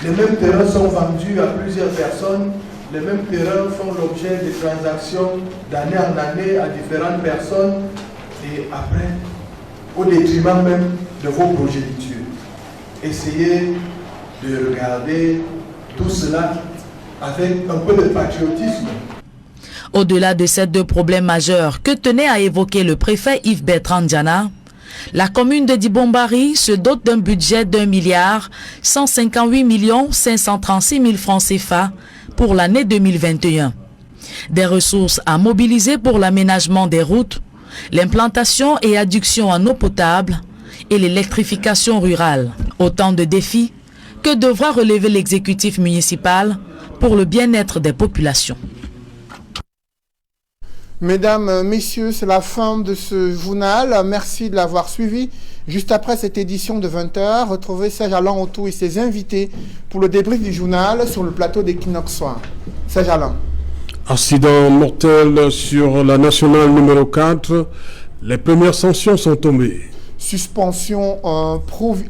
Les mêmes terrains sont vendus à plusieurs personnes, les mêmes terrains font l'objet de transactions d'année en année à différentes personnes, et après, au détriment même de vos progénitures. Essayez de regarder tout cela avec un peu de patriotisme. Au-delà de ces deux problèmes majeurs que tenait à évoquer le préfet Yves Bertrand Diana, la commune de Dibombari se dote d'un budget d'1,158 536 000 francs CFA pour l'année 2021. Des ressources à mobiliser pour l'aménagement des routes, l'implantation et adduction en eau potable et l'électrification rurale. Autant de défis que devra relever l'exécutif municipal pour le bien-être des populations. Mesdames, Messieurs, c'est la fin de ce journal. Merci de l'avoir suivi. Juste après cette édition de 20h, retrouvez Serge Alain Autou et ses invités pour le débrief du journal sur le plateau d'Equinox Soir. Serge Alain. Accident mortel sur la nationale numéro 4. Les premières sanctions sont tombées. Suspension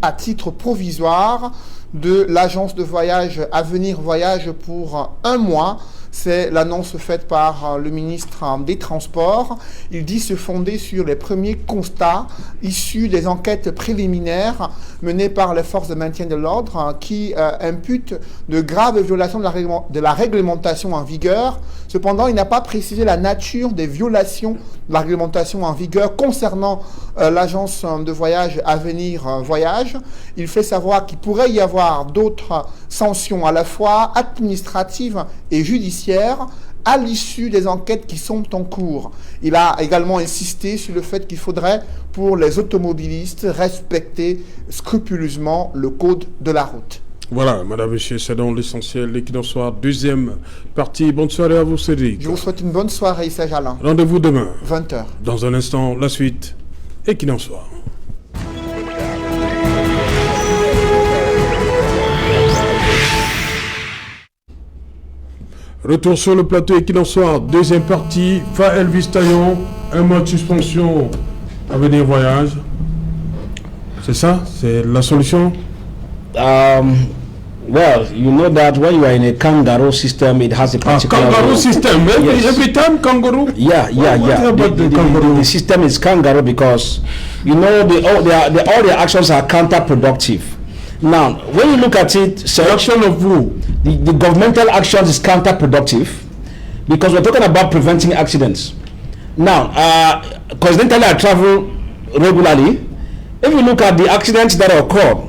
à titre provisoire de l'agence de voyage Avenir Voyage pour 1 mois. C'est l'annonce faite par le ministre des Transports. Il dit se fonder sur les premiers constats issus des enquêtes préliminaires menées par les forces de maintien de l'ordre qui imputent de graves violations de la réglementation en vigueur. Cependant, il n'a pas précisé la nature des violations de la réglementation en vigueur concernant l'agence de voyage Avenir Voyage. Il fait savoir qu'il pourrait y avoir d'autres sanctions à la fois administratives et judiciaires à l'issue des enquêtes qui sont en cours. Il a également insisté sur le fait qu'il faudrait, pour les automobilistes, respecter scrupuleusement le code de la route. Voilà, madame, monsieur, c'est donc l'essentiel. L'Equinox Soir, deuxième partie. Bonne soirée à vous, Cédric. Je vous souhaite une bonne soirée, Serge Alain. Rendez-vous demain. 20h. Dans un instant, la suite. Equinox Soir. Retour sur le plateau Equinox Soir, deuxième partie. Va Elvis Taillon, 1 mois de suspension, Avenir Voyage. C'est ça? C'est la solution? Well, you know that when you are in a kangaroo system, it has a particular kangaroo system. Yes. Every time kangaroo. Yeah. The system is kangaroo because you know all their actions are counterproductive. Now, when you look at it, selection of who? The governmental actions is counterproductive because we're talking about preventing accidents. Now, coincidentally, I travel regularly. If you look at the accidents that occur,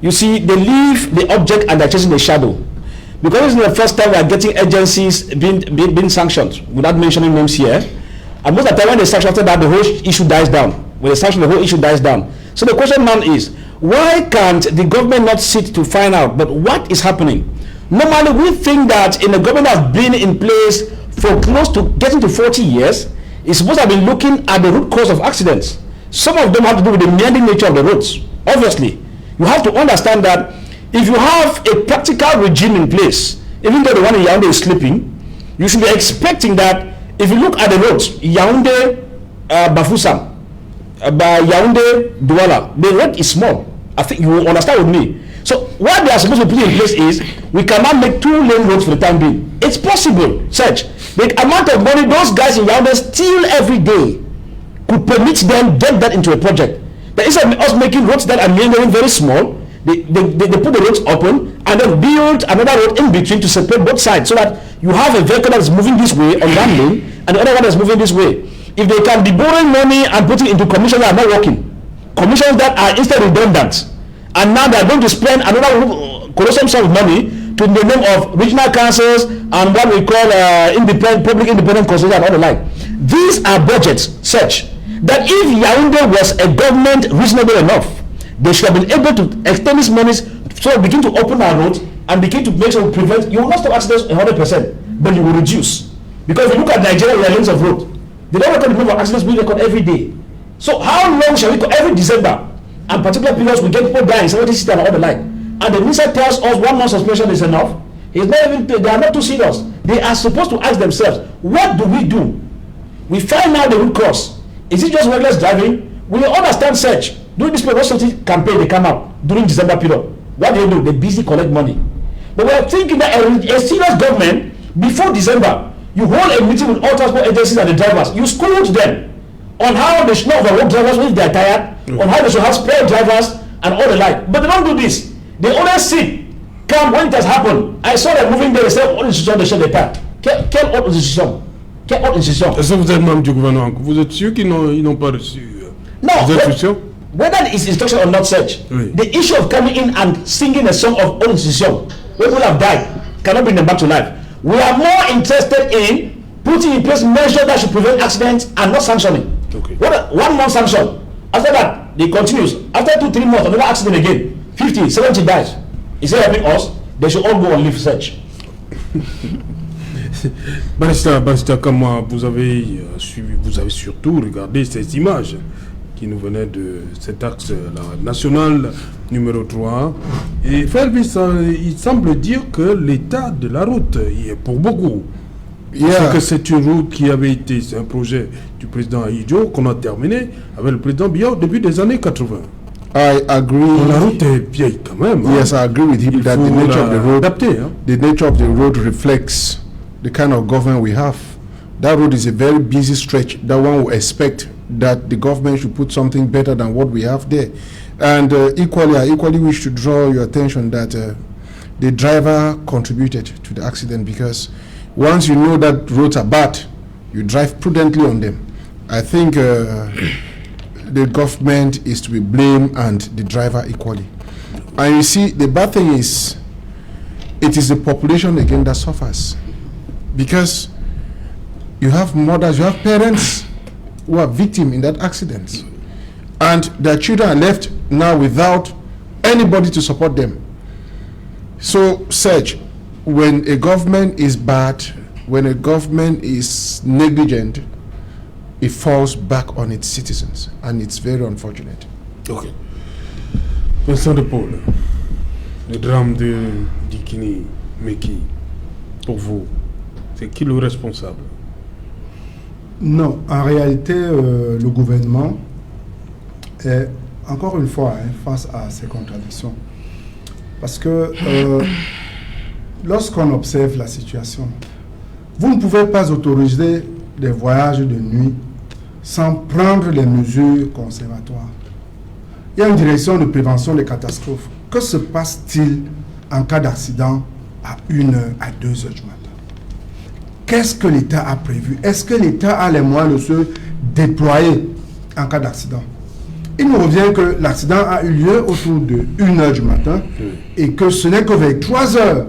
you see they leave the object and they're chasing the shadow. Because this is the first time we are getting agencies being sanctioned, without mentioning names here. And most of the time when they sanction, after that the whole issue dies down. When they sanction, the whole issue dies down. So the question now is, why can't the government not sit to find out but what is happening? Normally we think that in a government that's been in place for close to getting to 40 years, it's supposed to have been looking at the root cause of accidents. Some of them have to do with the meandering nature of the roads. Obviously, you have to understand that if you have a practical regime in place, even though the one in Yaoundé is sleeping, you should be expecting that if you look at the roads, Yaoundé, Bafoussam, Yaoundé, Douala, the road is small. I think you will understand with me. So what they are supposed to put in place is, we cannot make 2-lane roads for the time being. It's possible, Serge. The amount of money those guys in Yaoundé steal every day could permit them get that into a project. But instead of us making roads that are meandering very small, they put the roads open and then build another road in between to separate both sides so that you have a vehicle that is moving this way on one lane and the other one that is moving this way. If they can be borrowing money and putting into commissions that are not working, commissions that are instead redundant, and now they are going to spend another colossal sum of money to the name of regional councils and what we call public independent consultants and all the like. These are budgets such that if Yaoundé was a government reasonable enough, they should have been able to extend these monies so begin to open our roads and begin to make sure we prevent. You will not stop accidents 100%, but you will reduce. Because if you look at Nigeria, with the lanes of road, they don't record the number of accidents we record every day. So how long shall we go every December? And particular periods we get people dying, 70 cities and all the like. And the minister tells us 1 month suspension is enough. It's not even, they are not too serious. They are supposed to ask themselves, what do? We find out the root cause. Is it just reckless driving? We understand search. During this publicity campaign, they come out during December period. What do? They busy collect money. But we are thinking that a serious government, before December, you hold a meeting with all transport agencies and the drivers. You school them on how they should not overwork drivers if they are tired, on how they should have spare drivers and all the like. But they don't do this. They always sit, come when it has happened. I saw them moving there, they say, all institutions, they shut their part. Quelle autre institution? Quelle autre institution? Est-ce que vous êtes membre du gouvernement? Vous êtes sûr qu'ils n'ont pas reçu des instructions? Whether it's instruction or not such, the issue of coming in and singing a song of old institution, when people have died, cannot bring them back to life. We are more interested in putting in place measures that should prevent accidents and not sanctioning. Okay. 1 month sanction. After that, they continues. After 2-3 months, another accident again. 50, 70 dies. Is it helping us? They should all go on leave search. Barista, comme moi, vous avez surtout regardé ces images qui nous venaient de cet axe national numéro 3. Et il semble dire que l'état de la route, pour beaucoup, parce que c'est une route qui avait été, c'est un projet du président Ahidjo qu'on a terminé avec le président Biya au début des années 80. I agree. La route est vieille quand même. Yes, I agree with him that the nature of the road reflects the kind of government we have. That road is a very busy stretch that one would expect that the government should put something better than what we have there. And equally, I wish to draw your attention that the driver contributed to the accident, because once you know that roads are bad, you drive prudently on them. I think the government is to be blamed and the driver equally. And you see, the bad thing is, it is the population again that suffers, because you have mothers, you have parents who are victims in that accident, and their children are left now without anybody to support them. So, Serge, when a government is bad, when a government is negligent, it falls back on its citizens, and it's very unfortunate. Ok. Vincent de Paul, le drame de Dikini Meki, pour vous, c'est qui le responsable? Non, en réalité, le gouvernement est, encore une fois, face à ces contradictions. Parce que lorsqu'on observe la situation, vous ne pouvez pas autoriser des voyages de nuit sans prendre les mesures conservatoires. Il y a une direction de prévention des catastrophes. que se passe-t-il en cas d'accident à 1h, à 2h du matin? Qu'est-ce que l'État a prévu? Est-ce que l'État a les moyens de se déployer en cas d'accident? Il nous revient que l'accident a eu lieu autour de 1h du matin et que ce n'est que vers 3h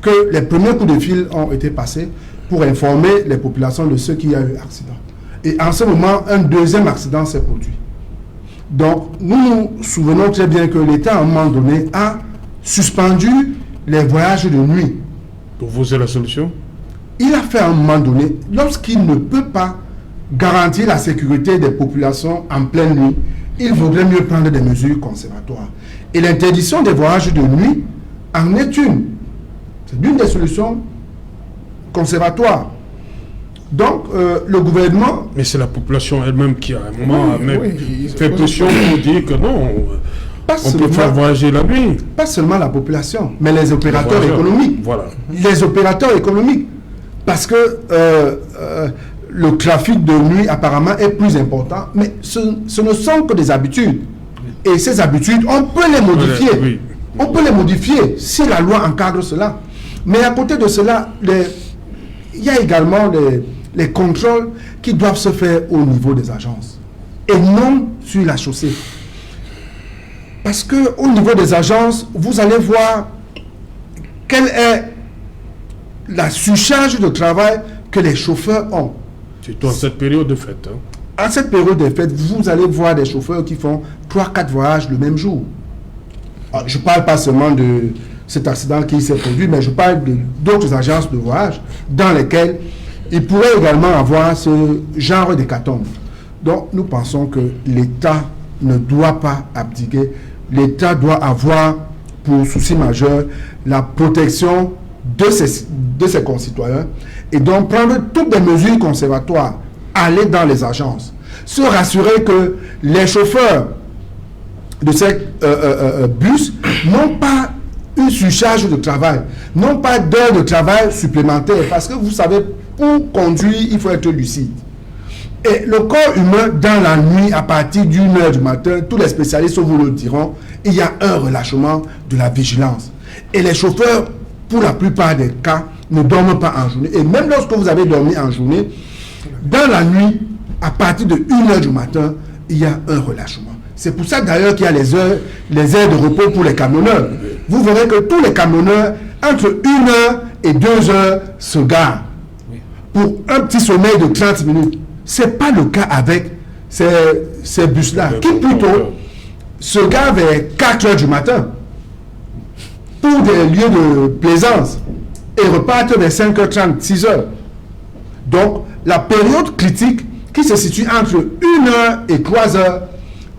que les premiers coups de fil ont été passés pour informer les populations de ce qu'il y a eu accident. Et en ce moment, un deuxième accident s'est produit. Donc, nous nous souvenons très bien que l'État, à un moment donné, a suspendu les voyages de nuit. Pour vous, c'est la solution? Il a fait à un moment donné, lorsqu'il ne peut pas garantir la sécurité des populations en pleine nuit, il vaudrait mieux prendre des mesures conservatoires. Et l'interdiction des voyages de nuit en est une. C'est l'une des solutions conservatoires. Donc, le gouvernement... Mais c'est la population elle-même qui, à un moment, fait pression pour dire que non, on peut faire voyager la nuit. Pas seulement la population, mais les opérateurs économiques. Voilà. Les opérateurs économiques. Parce que le trafic de nuit, apparemment, est plus important. Mais ce ne sont que des habitudes. Et ces habitudes, on peut les modifier. Oui. On peut les modifier si la loi encadre cela. Mais à côté de cela, il y a également les contrôles qui doivent se faire au niveau des agences et non sur la chaussée. Parce qu'au niveau des agences, vous allez voir quelle est la surcharge de travail que les chauffeurs ont. Surtout en cette période de fête. Hein. En cette période de fête, vous allez voir des chauffeurs qui font 3-4 voyages le même jour. Alors, je ne parle pas seulement de cet accident qui s'est produit, mais je parle d'autres agences de voyage dans lesquelles il pourrait également avoir ce genre d'hécatombe. Donc, nous pensons que l'État ne doit pas abdiquer. L'État doit avoir pour souci majeur la protection de ses concitoyens et donc prendre toutes les mesures conservatoires, aller dans les agences, se rassurer que les chauffeurs de ces bus n'ont pas une surcharge de travail, n'ont pas d'heures de travail supplémentaires, parce que vous savez, pour conduire, il faut être lucide. Et le corps humain, dans la nuit, à partir d'1h du matin, tous les spécialistes vous le diront, il y a un relâchement de la vigilance. Et les chauffeurs, pour la plupart des cas, ne dorment pas en journée. Et même lorsque vous avez dormi en journée, dans la nuit, à partir de 1h du matin, il y a un relâchement. C'est pour ça d'ailleurs qu'il y a les heures de repos pour les camionneurs. Vous verrez que tous les camionneurs, entre 1h et 2h, se garent pour un petit sommeil de 30 minutes. Ce n'est pas le cas avec ces bus-là, qui plutôt se garent vers 4h du matin pour des lieux de plaisance et repartent vers 5h30, 6h. Donc, la période critique qui se situe entre 1h et 3h,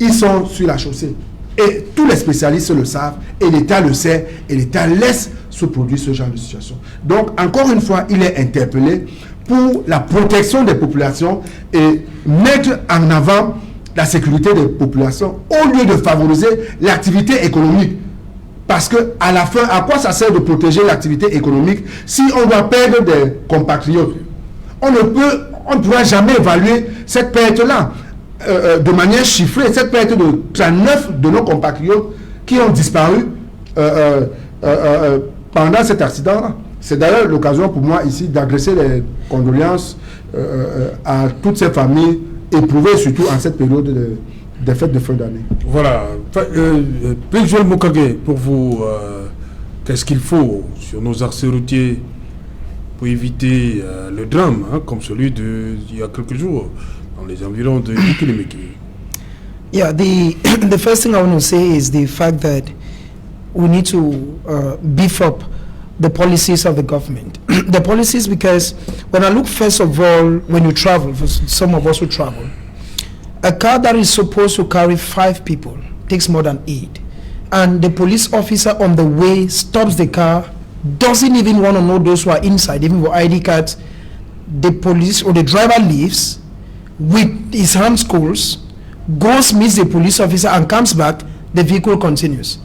ils sont sur la chaussée. Et tous les spécialistes le savent, et l'État le sait, et l'État laisse se produire ce genre de situation. Donc, encore une fois, il est interpellé pour la protection des populations et mettre en avant la sécurité des populations au lieu de favoriser l'activité économique. Parce que à la fin, à quoi ça sert de protéger l'activité économique si on doit perdre des compatriotes? On ne pourra jamais évaluer cette perte-là de manière chiffrée, cette perte de 39 de nos compatriotes qui ont disparu pendant cet accident-là. C'est d'ailleurs l'occasion pour moi ici d'adresser les condoléances à toutes ces familles éprouvées, surtout en cette période des fêtes de fin d'année. Voilà. Joël Mokage, pour vous, qu'est-ce qu'il faut sur nos axes routiers pour éviter le drame, hein, comme celui d'il y a quelques jours, dans les environs de Kilimeki? Yeah, the first thing I want to say is the fact that we need to beef up the policies of the government. The policies, because when I look, first of all, when you travel, for some of us who travel, a car that is supposed to carry 5 people takes more than 8. And the police officer on the way stops the car, doesn't even want to know those who are inside, even with ID cards. The police or the driver leaves with his hands cold, goes, meets the police officer and comes back, the vehicle continues.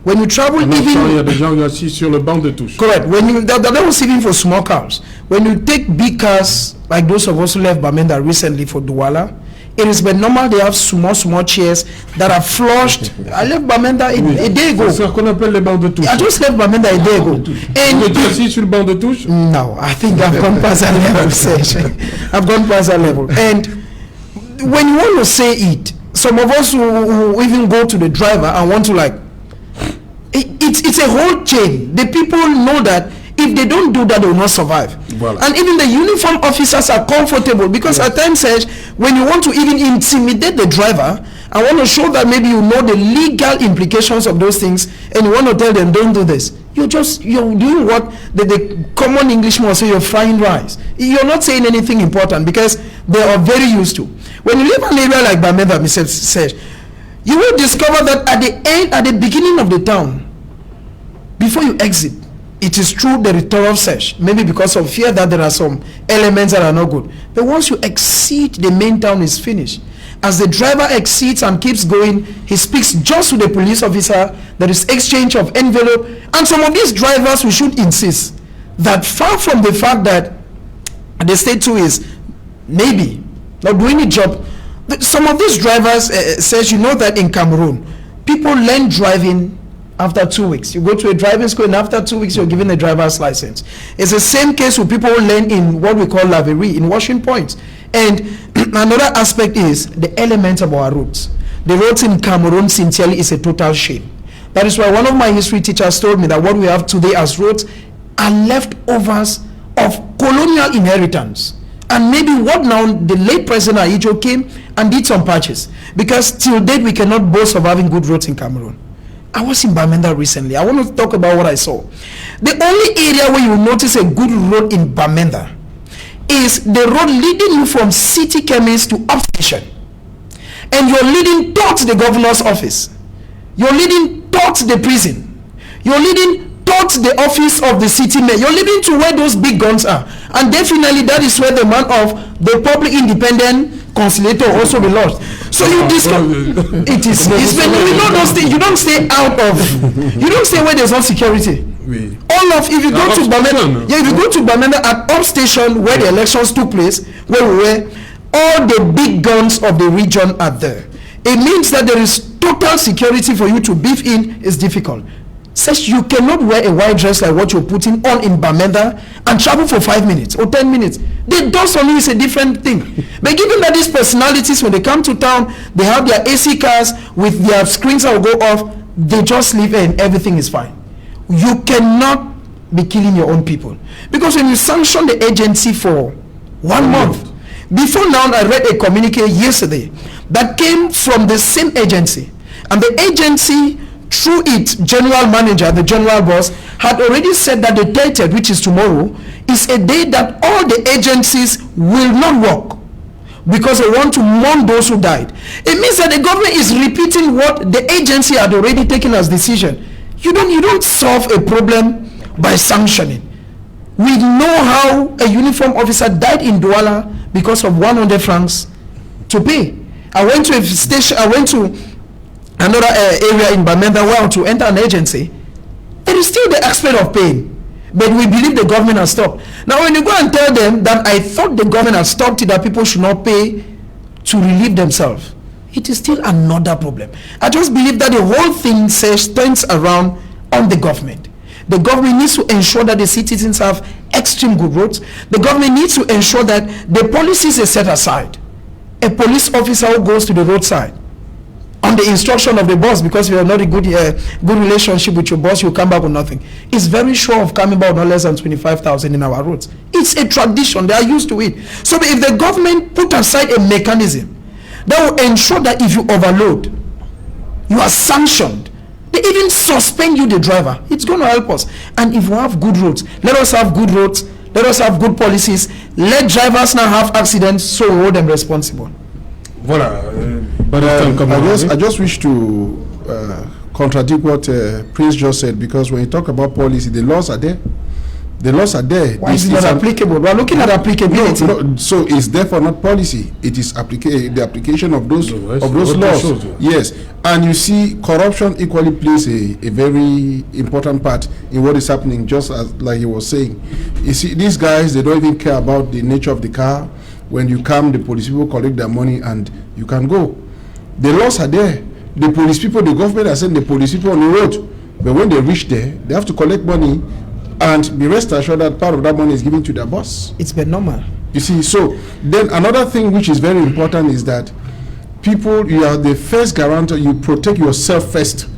When you travel, il y a des gens assis sur le banc de touche. Correct. When you that was even for small cars. When you take big cars like those of us who left Bamenda recently for Douala, It is but normal they have small chairs that are flushed. I left Bamenda a day ago. C'est ce qu'on appelle les bancs de touche. I just left Bamenda a day ago. And you assis sur le banc de touche? No, I think I've gone past that level, Serge. I've gone past that level. And when you want to say it, some of us who even go to the driver and want to like, it's a whole chain. The people know that if they don't do that, they will not survive. Voilà. And even the uniform officers are comfortable because at times, Serge, when you want to even intimidate the driver, I want to show that maybe you know the legal implications of those things and you want to tell them, don't do this. You're doing what the common Englishman will say, you're frying rice. You're not saying anything important because they are very used to. When you live in an area like Bamenda, Mr. Serge, you will discover that at the beginning of the town, before you exit, it is true there is thorough search, maybe because of fear that there are some elements that are not good. But once you exceed the main town is finished. As the driver exceeds and keeps going, he speaks just to the police officer. There is exchange of envelope. And some of these drivers, we should insist that far from the fact that the state too is maybe not doing the job, some of these drivers says, you know that in Cameroon, people learn driving after 2 weeks. You go to a driving school and after 2 weeks you're given a driver's license. It's the same case with people who learn in what we call laverie, in washing points. And another aspect is the element of our roads. The roads in Cameroon, sincerely, is a total shame. That is why one of my history teachers told me that what we have today as roads are leftovers of colonial inheritance. And maybe what now the late President Ahidjo came and did some patches. Because till date we cannot boast of having good roads in Cameroon. I was in Bamenda recently. I want to talk about what I saw. The only area where you will notice a good road in Bamenda is the road leading you from City Chemist to Upstation. And you're leading towards the governor's office. You're leading towards the prison. You're leading towards the office of the city mayor. You're leading to where those big guns are. And definitely that is where the man of the public independent conciliator also belongs. So you discover it is when you know those things, you don't stay out of, you don't stay where there's no security. Oui. All of, if you go to Bamenda, if you go to Bamenda at Upstation where the elections took place, where we were, all the big guns of the region are there. It means that there is total security for you to beef in is difficult. Such you cannot wear a white dress like what you're putting on in Bamenda and travel for 5 minutes or 10 minutes. The dust on you is a different thing. But given that these personalities, when they come to town, they have their AC cars with their screens that will go off, they just leave and everything is fine. You cannot be killing your own people. Because when you sanction the agency for 1 month, before now I read a communique yesterday that came from the same agency. And the agency, through its general manager, the general boss, had already said that the 30th, which is tomorrow, is a day that all the agencies will not work because they want to mourn those who died. It means that the government is repeating what the agency had already taken as decision. You don't solve a problem by sanctioning. We know how a uniform officer died in Douala because of 100 francs to pay. I went to a station, I went to another area in Bamenda where to enter an agency. There is still the aspect of pain, but we believe the government has stopped. Now when you go and tell them that I thought the government has stopped it, that people should not pay to relieve themselves, it is still another problem. I just believe that the whole thing turns around on the government. The government needs to ensure that the citizens have extreme good roads. The government needs to ensure that the policies are set aside. A police officer who goes to the roadside on the instruction of the boss, because you have not a good relationship with your boss, you come back with nothing. It's very sure of coming back not less than 25,000 in our roads. It's a tradition. They are used to it. So if the government put aside a mechanism that will ensure that if you overload, you are sanctioned, they even suspend you, the driver, it's going to help us. And if we have good roads, let us have good roads, let us have good policies, let drivers now have accidents, so we hold them responsible. Voilà. But I just wish to contradict what Prince just said, because when you talk about policy, the laws are there. The laws are there. Why is it not applicable? We are looking at applicability. No, so it's therefore not policy. It is the application of those laws. Yes, and you see, corruption equally plays a very important part in what is happening. Just as like he was saying, you see, these guys, they don't even care about the nature of the car. When you come, the police people collect their money and you can go. The laws are there. The police people, the government has sent the police people on the road. But when they reach there, they have to collect money and be rest assured that part of that money is given to their boss. It's been normal. You see, so then another thing which is very important is that people, you are the first guarantor, you protect yourself first.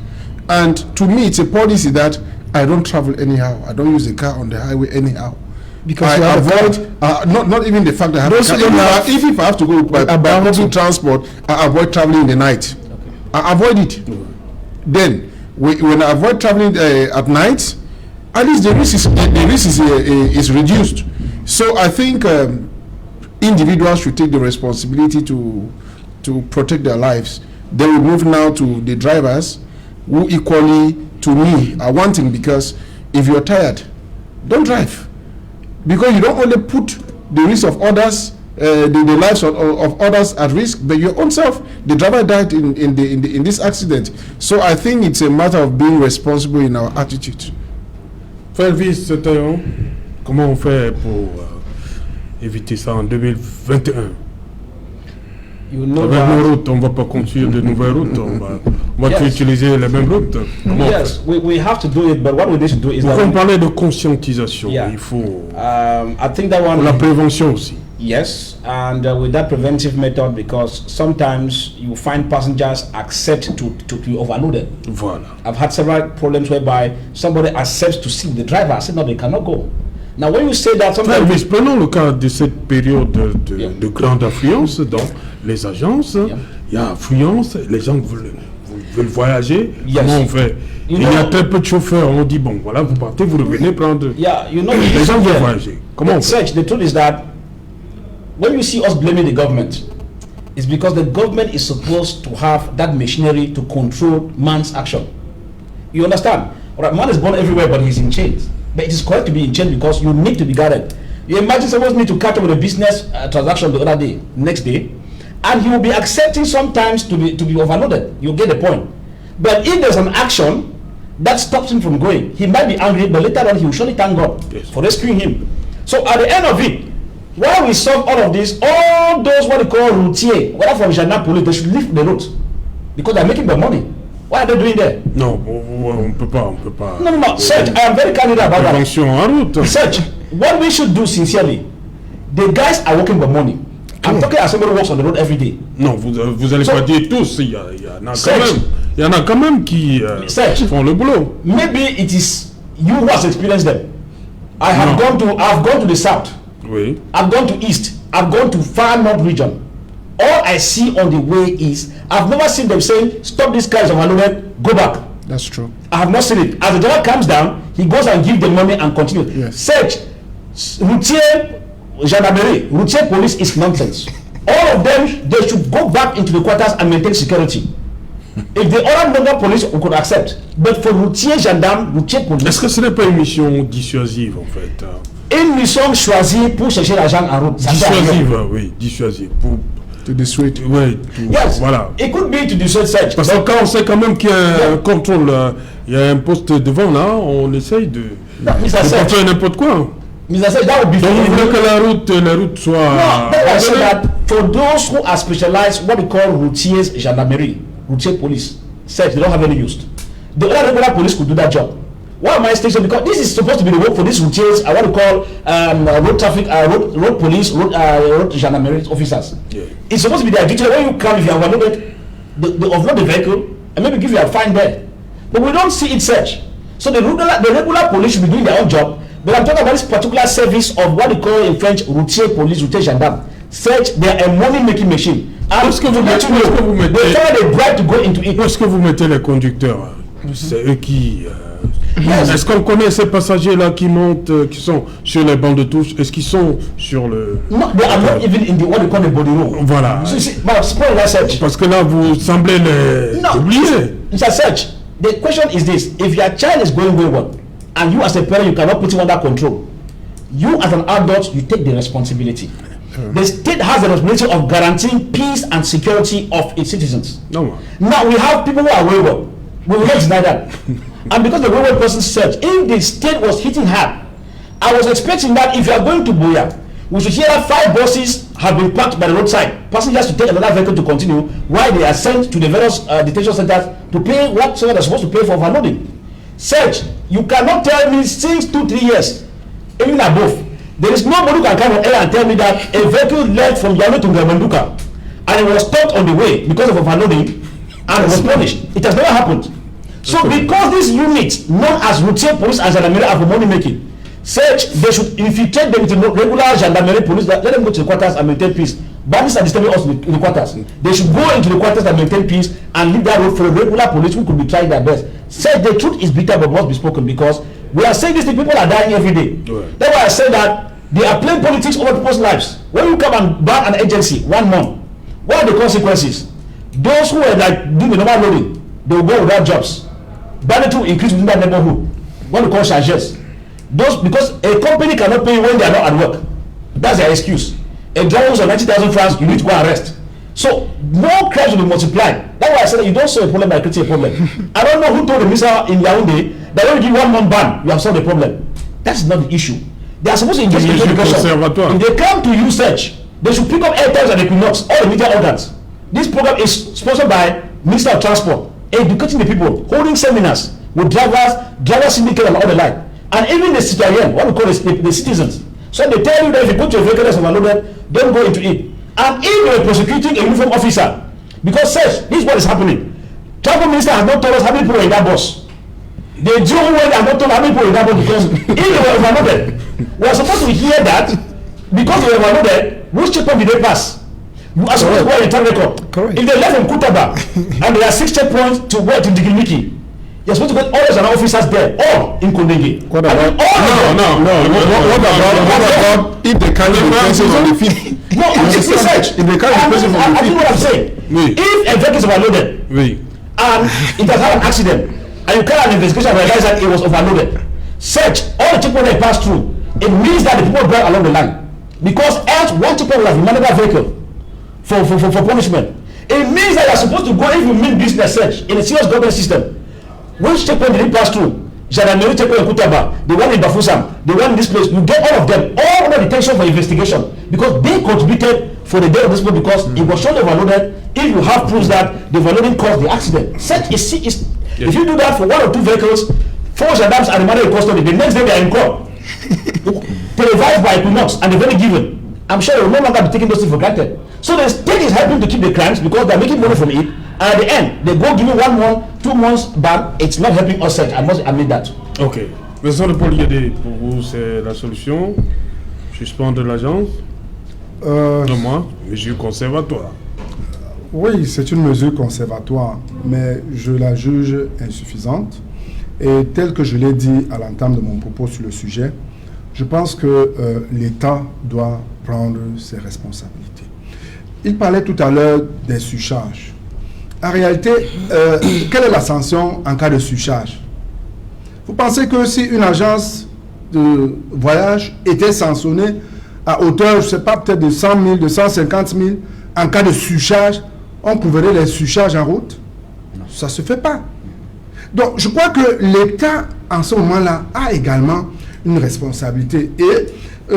And to me, it's a policy that I don't travel anyhow. I don't use a car on the highway anyhow. Because I avoid, not even the fact that I have Those a car. Even if I have to go by public transport, I avoid traveling in the night. I avoid it. Then, when I avoid traveling at night, at least the risk is reduced. So I think individuals should take the responsibility to protect their lives. Then we move now to the drivers, who equally, to me, are wanting, because if you're tired, don't drive. Because you don't only put the risk of others, the lives of others at risk, but your own self. The driver died in this accident. So I think it's a matter of being responsible in our attitude. Felvis Taillon, comment on fait pour éviter ça en 2021? Avec nos routes, on ne va pas construire de nouvelles routes, on va utiliser les mêmes routes. Yes, we have to do it, but what we need to do is that... On parlait de conscientisation, il faut... I think that one... Pour la prévention aussi. Yes, and with that preventive method, because sometimes you find passengers accept to be overloaded. Voilà. I've had several problems whereby somebody accepts to sit with the driver. I said, no, they cannot go. Now, when you say that, sometimes... Prenons le cas de cette période de grande affluence dans les agences. Il y a affluence, les gens veulent voyager. Comment on fait? Il y a très peu de chauffeurs. On dit, bon, voilà, vous partez, vous revenez prendre... les gens veulent voyager. Comment on fait? The truth is that when you see us blaming the government, it's because the government is supposed to have that machinery to control man's action. You understand? Right, man is born everywhere, but he's in chains. But it is correct to be in chains because you need to be guarded. You imagine someone need to catch up with a business transaction the other day, next day, and he will be accepting sometimes to be overloaded. You get the point. But if there's an action that stops him from going, he might be angry, but later on he will surely thank God for rescuing him. So at the end of it, while we solve all of this, all those what they call routiers, whether from Gendarme police, they should leave the route because they're making their money. What are they doing there? No, on peut pas. No. Search, I am very candid about that. En route. Search, what we should do sincerely, the guys are working for money. I'm talking as somebody who works on the road every day. Non, vous allez pas dire tous. Il y en a quand même qui font le boulot. Maybe it is you who has experienced them. I've gone to the south. Oui. I've gone to east. I've gone to far north region. All I see on the way is, I've never seen them saying, stop these cars overloaded, go back. That's true. I have not seen it. As the driver comes down, he goes and gives the money and continues. Yes. Search, routier, gendarmerie, routier police is nonsense. All of them, they should go back into the quarters and maintain security. If the other number police, we could accept. But for routier, gendarme, routier police... Est-ce que ce n'est pas une mission dissuasive, en fait? Une mission choisie pour chercher l'argent en route. Dissuasive, oui, dissuasive. To dissuade. Oui, yes, voilà. It could be to dissuade search. Parce que quand on sait quand même qu'il y a un contrôle, il y a un poste devant là, on essaye de contrôler n'importe quoi. Mr. Search, that would be donc vous voulez que la route soit... No, I say that for those who are specialized, what we call routiers, gendarmerie, routier police, search, they don't have any use. The other regular police could do that job. Why am I saying? Because this is supposed to be the work for these routiers, I want to call road traffic, road police, road gendarmerie officers. Yeah. It's supposed to be their duty. When you come, if you have overloaded, they offload the vehicle and maybe give you a fine there. But we don't see it such. So the regular police should be doing their own job. But I'm talking about this particular service of what they call in French routier police, routier gendarme. Search, they are a money-making machine. Est-ce que vous mettez, they bribe to go into it. Où est-ce que vous mettez les conducteurs? C'est eux qui... Yes. Est-ce qu'on connaît ces passagers-là qui montent, qui sont sur les bancs de touche? Est-ce qu'ils sont sur le... No, they are not even in the what they call the body room. Voilà. Parce que là, vous semblez les oublier. It's a search. The question is this: if your child is going wayward, and you as a parent, you cannot put him under control, you as an adult, you take the responsibility. The state has the responsibility of guaranteeing peace and security of its citizens. No. Now we have people who are wayward. We will not deny that. And because the wayward person said, if the state was hitting hard, I was expecting that if you are going to Buea, we should hear 5 buses have been parked by the roadside. Passengers to take another vehicle to continue while they are sent to the various detention centers to pay whatever they're supposed to pay for overloading. Search, you cannot tell me since 2-3 years, even above, there is nobody who can come from air and tell me that a vehicle left from Yalo to Gamanduka and it was stopped on the way because of overloading and it was punished. It has never happened. So because these units known as routine police and gendarmerie are for money making, Search, they should infiltrate them into regular gendarmerie police, let them go to the quarters and maintain peace. Bandits are disturbing us in the quarters. They should go into the quarters and maintain peace and leave that road for the regular police who could be trying their best. Search, the truth is bitter but must be spoken, because we are saying this thing, people are dying every day. Right. That's why I say that they are playing politics over people's lives. When you come and ban an agency 1 month, what are the consequences? Those who are like doing the normal loading, they will go without jobs. Banditry will increase within that neighborhood. What we call charges. Those, because a company cannot pay you when they are not at work. That's their excuse. A driver who's on 90,000 francs, you need to go arrest. So more crimes will be multiplied. That's why I said that you don't solve a problem by creating a problem. I don't know who told the minister in Yaoundé that when you give 1 month ban, you have solved the problem. That's not the issue. They are supposed to engage in education. If they come to use Search, they should pick up airtimes and Equinox, all the media organs. This program is sponsored by Minister of Transport, educating the people, holding seminars with driver syndicate and all the like. And even the citoyen, what we call the citizens. So they tell you that if you go to a vehicle that's overloaded, don't go into it. And if you are prosecuting a uniform officer, because Search, this is what is happening. Transport Minister has not told us how many people were in that bus. The Joe went and not told how many people were in that bus, because if they were overloaded, we are supposed to hear that because they were overloaded, which checkpoint did they pass? You are supposed to go on a track record. Correct. If they left from Kutaba and there are 6 checkpoints to where to Digimiki, you're supposed to get all those officers there, all in Kondenge. What about? What about if they can't be person on the field? No, it's Search. If they can't be person on the I field. think what I'm saying. Oui. If a vehicle is overloaded and it has had an accident and you carry an investigation and realize that it was overloaded, Search, all the checkpoints they pass through, it means that the people drive along the line. Because else one checkpoint will have demanded that vehicle for punishment. It means that you are supposed to go, if you mean business Search in a serious government system. Which checkpoint did it pass through? Gendarmerie checkpoint in Kutaba, the one in Bafoussam, the one in this place. You get all of them, all under detention for investigation, because they contributed for the death of this people, because it was shown overloaded. If you have proofs that the overloading caused the accident, Search is if you do that for 1 or 2 vehicles, 4 gendarmes are remanded in custody. The next day they are in court, televised by Equinox, and they're very given. I'm sure they will no longer be taking those things for granted. So the state is helping to keep the crimes because they're making money from it. And at the end, they go give you 1 month, 2 months ban. It's not helping us Search. I must admit that. Ok. Vincent de Paul Yédé, pour vous, c'est la solution. Suspendre l'agence. De moi, mesure conservatoire. Oui, c'est une mesure conservatoire, mais je la juge insuffisante. Et tel que je l'ai dit à l'entame de mon propos sur le sujet, je pense que l'État doit prendre ses responsabilités. Il parlait tout à l'heure des surcharges. En réalité, quelle est la sanction en cas de surcharge? Vous pensez que si une agence de voyage était sanctionnée à hauteur, je ne sais pas, peut-être de 100 000, de 150 000, en cas de surcharge, on couvrirait les surcharges en route? Ça ne se fait pas. Donc, je crois que l'État, en ce moment-là, a également une responsabilité. Et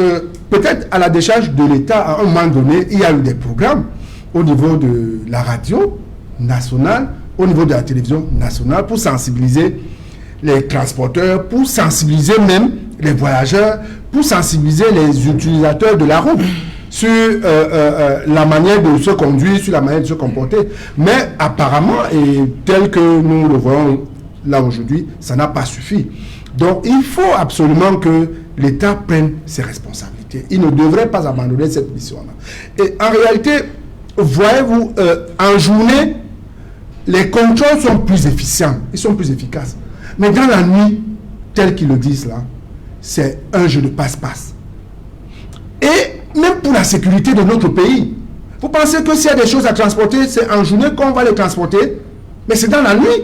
peut-être à la décharge de l'État, à un moment donné, il y a eu des programmes au niveau de la radio nationale, au niveau de la télévision nationale, pour sensibiliser les transporteurs, pour sensibiliser même les voyageurs, pour sensibiliser les utilisateurs de la route sur la manière de se conduire, sur la manière de se comporter. Mais apparemment, et tel que nous le voyons là aujourd'hui, ça n'a pas suffi. Donc il faut absolument que l'État prenne ses responsabilités. Il ne devrait pas abandonner cette mission-là. Et en réalité, voyez-vous, en journée, les contrôles sont plus efficients, ils sont plus efficaces. Mais dans la nuit, tel qu'ils le disent là, c'est un jeu de passe-passe. Et même pour la sécurité de notre pays, vous pensez que s'il y a des choses à transporter, c'est en journée qu'on va les transporter, mais c'est dans la nuit.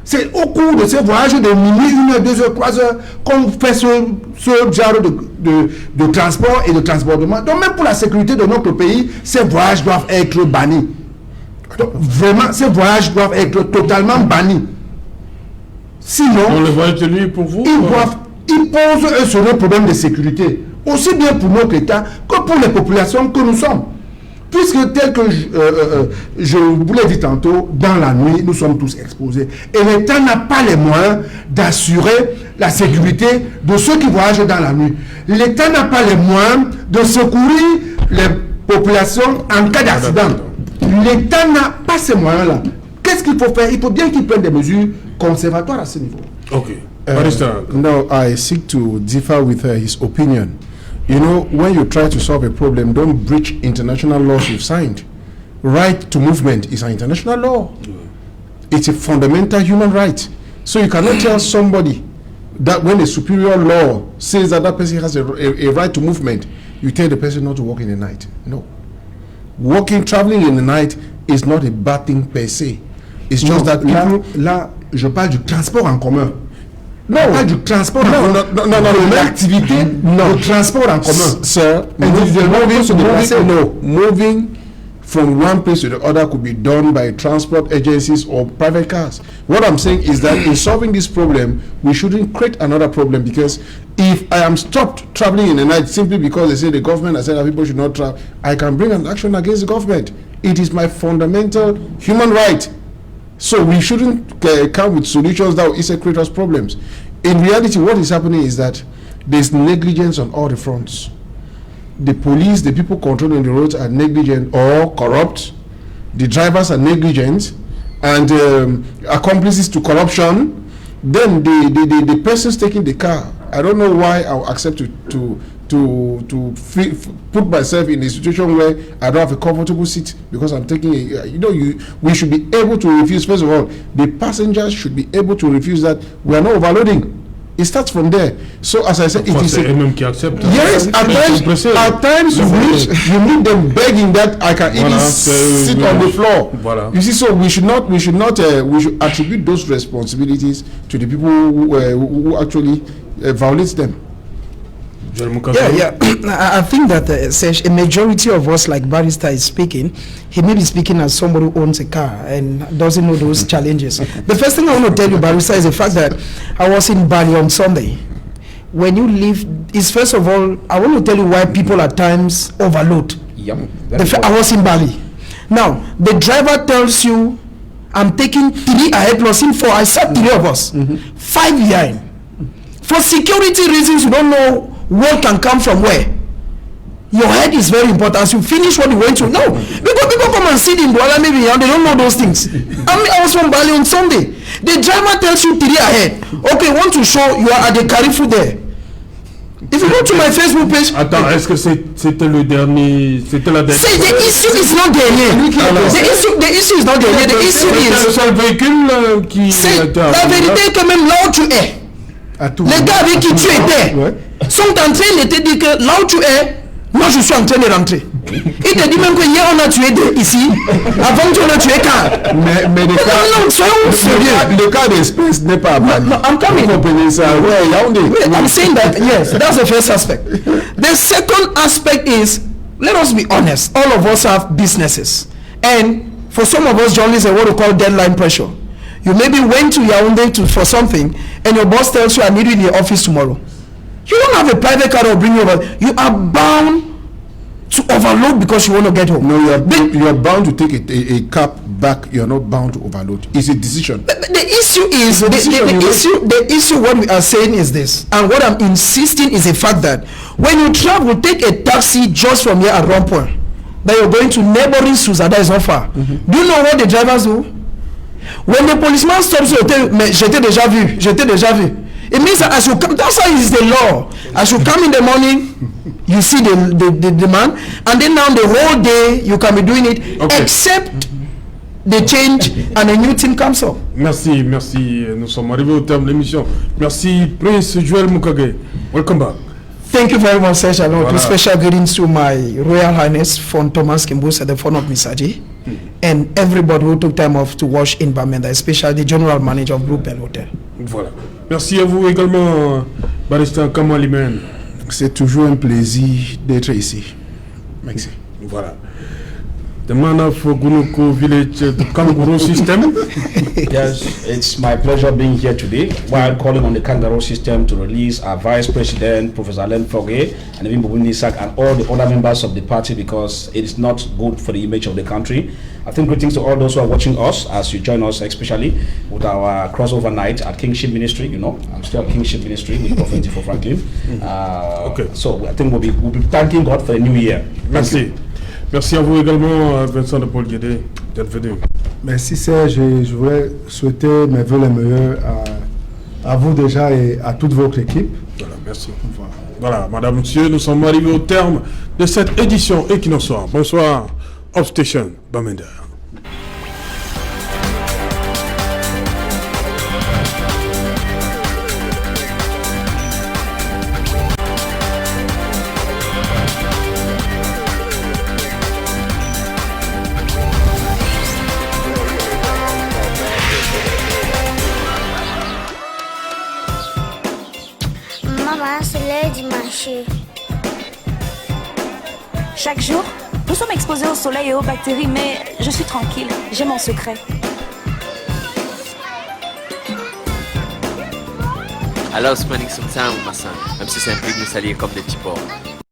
C'est au cours de ces voyages de minuit, 1 heure, 2 heures, 3 heures, qu'on fait ce genre de transport et de transportement. Donc même pour la sécurité de notre pays, ces voyages doivent être bannis. Donc, vraiment, ces voyages doivent être totalement bannis. Sinon, on les voyage de nuit pour vous, ils posent un sérieux problème de sécurité. aussi bien pour notre État que pour les populations que nous sommes. Puisque tel que je vous l'ai dit tantôt, dans la nuit, nous sommes tous exposés. Et l'État n'a pas les moyens d'assurer la sécurité de ceux qui voyagent dans la nuit. L'État n'a pas les moyens de secourir les populations en cas d'accident. L'État n'a pas ces moyens-là. Qu'est-ce qu'il faut faire? Il faut bien qu'il prenne des mesures conservatoires à ce niveau. Okay. No, I seek to differ with his opinion. You know, when you try to solve a problem, don't breach international laws you've signed. Right to movement is an international law. It's a fundamental human right. So you cannot tell somebody that when a superior law says that that person has a right to movement, you tell the person not to walk in the night. No. Traveling in the night is not a bad thing per se. It's just that là, je parle du transport en commun. No, pas du transport en commun. No. L'activité de transport en commun. Sir, moving from one place to the other could be done by transport agencies or private cars. What I'm saying is that in solving this problem, we shouldn't create another problem, because if I am stopped traveling in the night simply because they say the government has said that people should not travel, I can bring an action against the government. It is my fundamental human right. So we shouldn't come with solutions that will easily create us problems. In reality, what is happening is that there's negligence on all the fronts. The police, the people controlling the roads are negligent or corrupt. The drivers are negligent and accomplices to corruption. Then the persons taking the car, I don't know why I'll accept to put myself in a situation where I don't have a comfortable seat because I'm taking we should be able to refuse. First of all, the passengers should be able to refuse that. We are not overloading. It starts from there. So as I said, it is yes, at times you need them begging that I can even sit on the floor. You see, so we should attribute those responsibilities to the people who actually violate them. I think that a majority of us, like Barrister is speaking, he may be speaking as somebody who owns a car and doesn't know those challenges. The first thing I want to tell you, Barrister, is the fact that I was in Bali on Sunday. When you leave, is first of all, I want to tell you why people at times overload. I was in Bali. Now, the driver tells you, I'm taking 3 ahead plus him 4. I said 3 of us, 5 behind. For security reasons, you don't know what can come from where. Your head is very important. As you finish what you went to, no, because people come and sit in Douala maybe and they don't know those things. I was from Bali on Sunday. The driver tells you 3 ahead. Okay, want to show you are at the Carrefour there. If you go to my Facebook page. Attends, est-ce que c'était le dernier, c'était la dernière? See, the issue is not dernier. The issue is not dernier. The issue is. C'est le véhicule qui. La vérité est que même là où tu es, les gars avec qui tu étais sont en train de te dire que là où tu es, moi je suis en train de rentrer. Il te dit même que hier on a tué 2 ici, avant tu en as tué 4. Mais le cas, non, soyons sérieux. Le cas d'espèce n'est pas mal. No, I'm coming. I'm saying that, yes, that's the first aspect. The second aspect is, let us be honest, all of us have businesses. And for some of us, journalists are what we call deadline pressure. You maybe went to Yaoundé for something, and your boss tells you, I need you in the office tomorrow. You don't have a private car that will bring you over. You are bound to overload because you want to get home. No, you are bound to take a cab back. You are not bound to overload. It's a decision. The issue is the issue. What we are saying is this, and what I'm insisting is the fact that when you travel, take a taxi just from here at Rond-Point, that you're going to neighboring Susa, that is not far. Do you know what the drivers do? When the policeman stops you, mais j'étais déjà vu. It means that as you come, that's how it is the law. As you come in the morning, you see the man, and then now the whole day you can be doing it, except the change and a new thing comes up. Merci. Nous sommes arrivés au terme de l'émission. Merci, Prince Joel Mukage. Welcome back. Thank you very much, Sir Shalom. Two special greetings to my Royal Highness Fon Thomas Kimbus at the front of Misaji, and everybody who took time off to watch in Bamenda, especially the General Manager of Group Bell Hotel. Voilà. Merci à vous également, Barrister Kamal Imen. C'est toujours un plaisir d'être ici. Merci. Voilà. the man of Gunuku village, the kangaroo system. Yes, it's my pleasure being here today while calling on the kangaroo system to release our Vice President, Professor Alain Fogué, and even Bobuni Sak and all the other members of the party because it is not good for the image of the country. I think greetings to all those who are watching us as you join us, especially with our crossover night at Kingship Ministry. You know, I'm still at Kingship Ministry with Prophet for Franklin. Okay. So I think we'll be thanking God for the new year. Merci. Merci à vous également, Vincent de Paul Guédé, d'être venu. Merci Serge, je voudrais souhaiter mes vœux les meilleurs à vous déjà et à toute votre équipe. Voilà, merci. Voilà, madame, monsieur, nous sommes arrivés au terme de cette édition Equinoxoir. Bonsoir, Upstation, Bamenda. Chaque jour, nous sommes exposés au soleil et aux bactéries, mais je suis tranquille, j'ai mon secret. I love spending some time with my son, même si c'est implique nous salir comme des petits porcs.